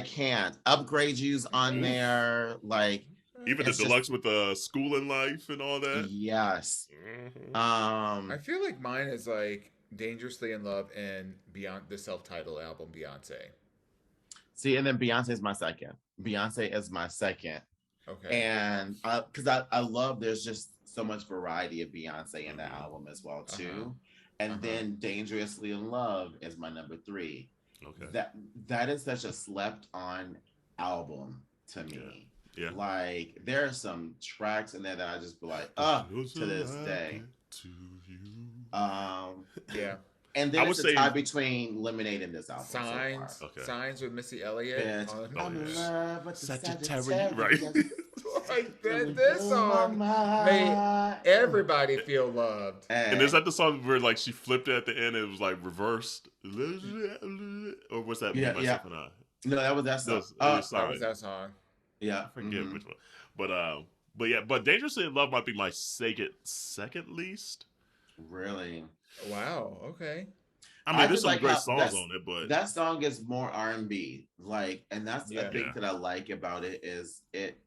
can't. Upgrade You's on there. Like, Even the It's deluxe with the school and life and all that. yes. Mhm. I feel like mine is like Dangerously in Love and Beyond the self-titled album Beyonce. See, and then Beyonce is my second. Beyonce is my second. Okay. And because I love, there's just so much variety of Beyonce in that album as well too. And then Dangerously in Love is my number 3. Okay. That is such a slept on album to me. Yeah. Like, there are some tracks in there that I just be like, to this day. To you. Yeah. And then I would it's a say- tie between Lemonade and this album. Signs. So far. Okay. Signs with Missy Elliott. Bitch, on- I'm in yeah. love with the Sagittarius, Sagittarius. right? Like this song made everybody feel loved. And is that the song where like she flipped it at the end and it was like reversed? Or was that Yeah, Myself and I? No, that was that song. That was that song. Yeah. I forget which one. But yeah, but Dangerously in Love might be my second least. Really? Wow. Okay. I mean, there's just some like great how songs on it, but that song is more R&B. Like, and that's Yeah. the thing that I like about it is it.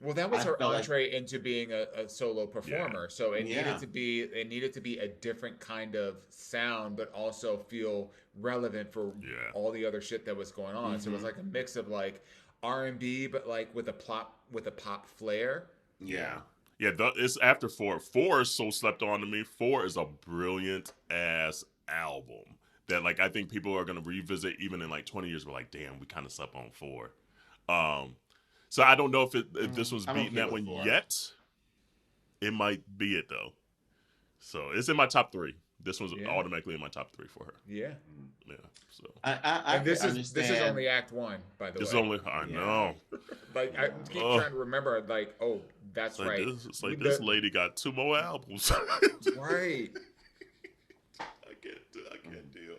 Well, that was I her felt like- entree into being a solo performer. So it Yeah. needed to be a different kind of sound, but also feel relevant for Yeah. all the other shit that was going on. So it was like a mix of like R&B, but like with a pop flair. Yeah. yeah, it's after 4. 4 is so slept on to me. 4 is a brilliant ass album that like I think people are gonna revisit even in like 20 years. We're like, damn, we kind of slept on 4. So I don't know if this one's I'm beating okay that with one 4. yet. It might be it though. So it's in my top 3. This was automatically in my top 3 for her. Yeah. Yeah. So. And this is only Act 1, by the way. This is only. I know. Like I keep trying to remember. Like, oh, that's right. It's like this lady got 2 more albums. Right. I can't deal.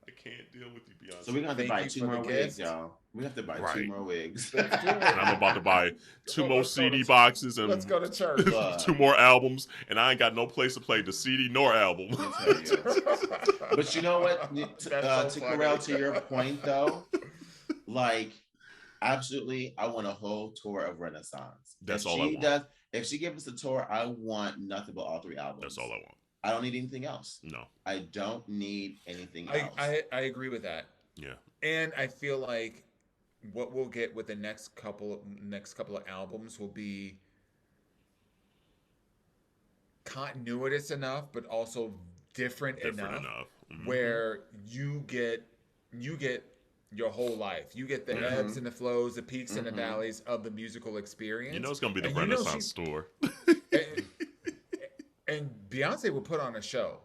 I can't deal with you, Beyonce. So we're gonna have to buy 2 more wigs, y'all. We have to buy 2 more wigs. And I'm about to buy 2 more CD boxes and let's go to church. 2 more albums, and I ain't got no place to play the CD nor album. But you know what? To Carell, to your point though, like absolutely, I want a whole tour of Renaissance. That's all I want. If she gives us a tour, I want nothing but all 3 albums. That's all I want. I don't need anything else. No. I don't need anything else. I agree with that. Yeah. And I feel like what we'll get with the next couple of albums will be continuous enough, but also different enough. Mm-hmm. Where you get your whole life. You get the ebbs and the flows, the peaks and the valleys of the musical experience. You know it's gonna be the Renaissance store. And Beyonce will put on a show.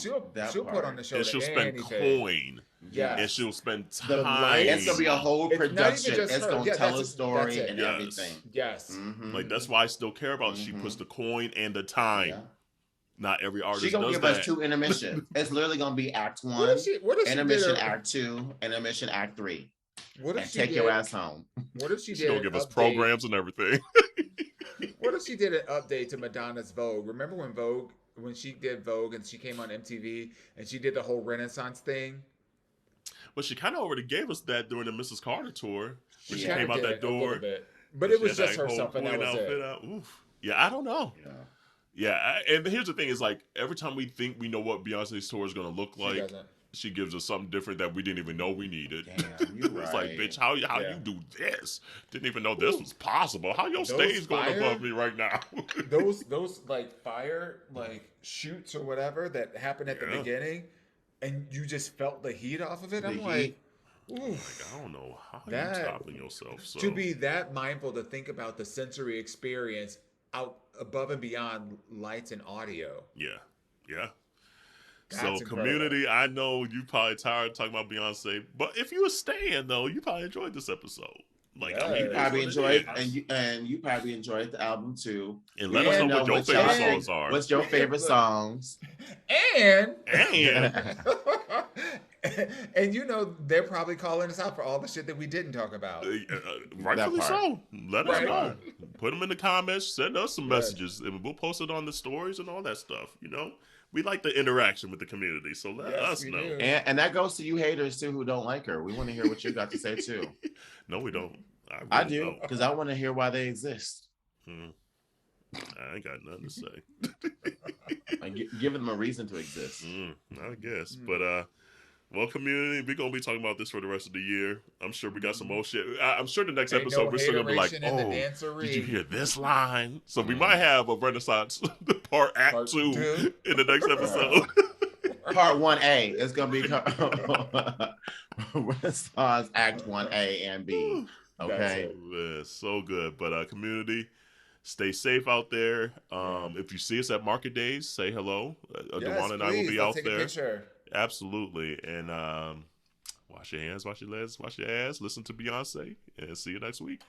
She'll put on a show. And she'll spend coin. Yeah. And she'll spend time. It's going to be a whole production. It's going to tell a story and yes. everything. Yes. Mm-hmm. Like, that's why I still care about it. She puts the coin and the time. Yeah. Not every artist does that. She's going to give us 2 intermissions. It's literally going to be Act 1, intermission Act 2, intermission Act 3. Take your ass home. What if she's going to give us programs and everything. What if she did an update to Madonna's Vogue? Remember when she did Vogue and she came on MTV and she did the whole Renaissance thing? Well, she kind of already gave us that during the Mrs. Carter tour. When she came out that door. But it was just herself and that was it. Oof. Yeah, I don't know. Yeah, and here's the thing is like every time we think we know what Beyonce's tour is going to look like, she gives us something different that we didn't even know we needed. Damn, you're right. It's like, bitch, how you do this? Didn't even know this was possible. How your stage going above me right now? those like fire like shoots or whatever that happened at the beginning, and you just felt the heat off of it. I'm like, I don't know how you topping yourself. So. To be that mindful to think about the sensory experience out above and beyond lights and audio. Yeah. That's so incredible. Community, I know you probably tired of talking about Beyonce, but if you were staying though, you probably enjoyed this episode. Like you probably enjoyed, and you probably enjoyed the album too. And let us know what your favorite songs are. What's your favorite songs? And you know they're probably calling us out for all the shit that we didn't talk about. Rightfully so. Let us know. Put them in the comments. Send us some messages, and we'll post it on the stories and all that stuff. You know. We like the interaction with the community, so let us know. And that goes to you haters, too, who don't like her. We want to hear what you got to say, too. No, we don't. I do, because I want to hear why they exist. I ain't got nothing to say. Give them a reason to exist. I guess. But, well, community, we're going to be talking about this for the rest of the year. I'm sure we got some more shit. I'm sure the next episode we're still going to be like, did you hear this line? So we might have a Renaissance Act 2 in the next episode. Part 1A. It's going to be Renaissance Act 1A and B. Okay? So good. But community, stay safe out there. If you see us at Market Days, say hello. Dewan and I will be out there. Picture. Absolutely. And wash your hands, wash your legs, wash your ass, listen to Beyonce, and see you next week.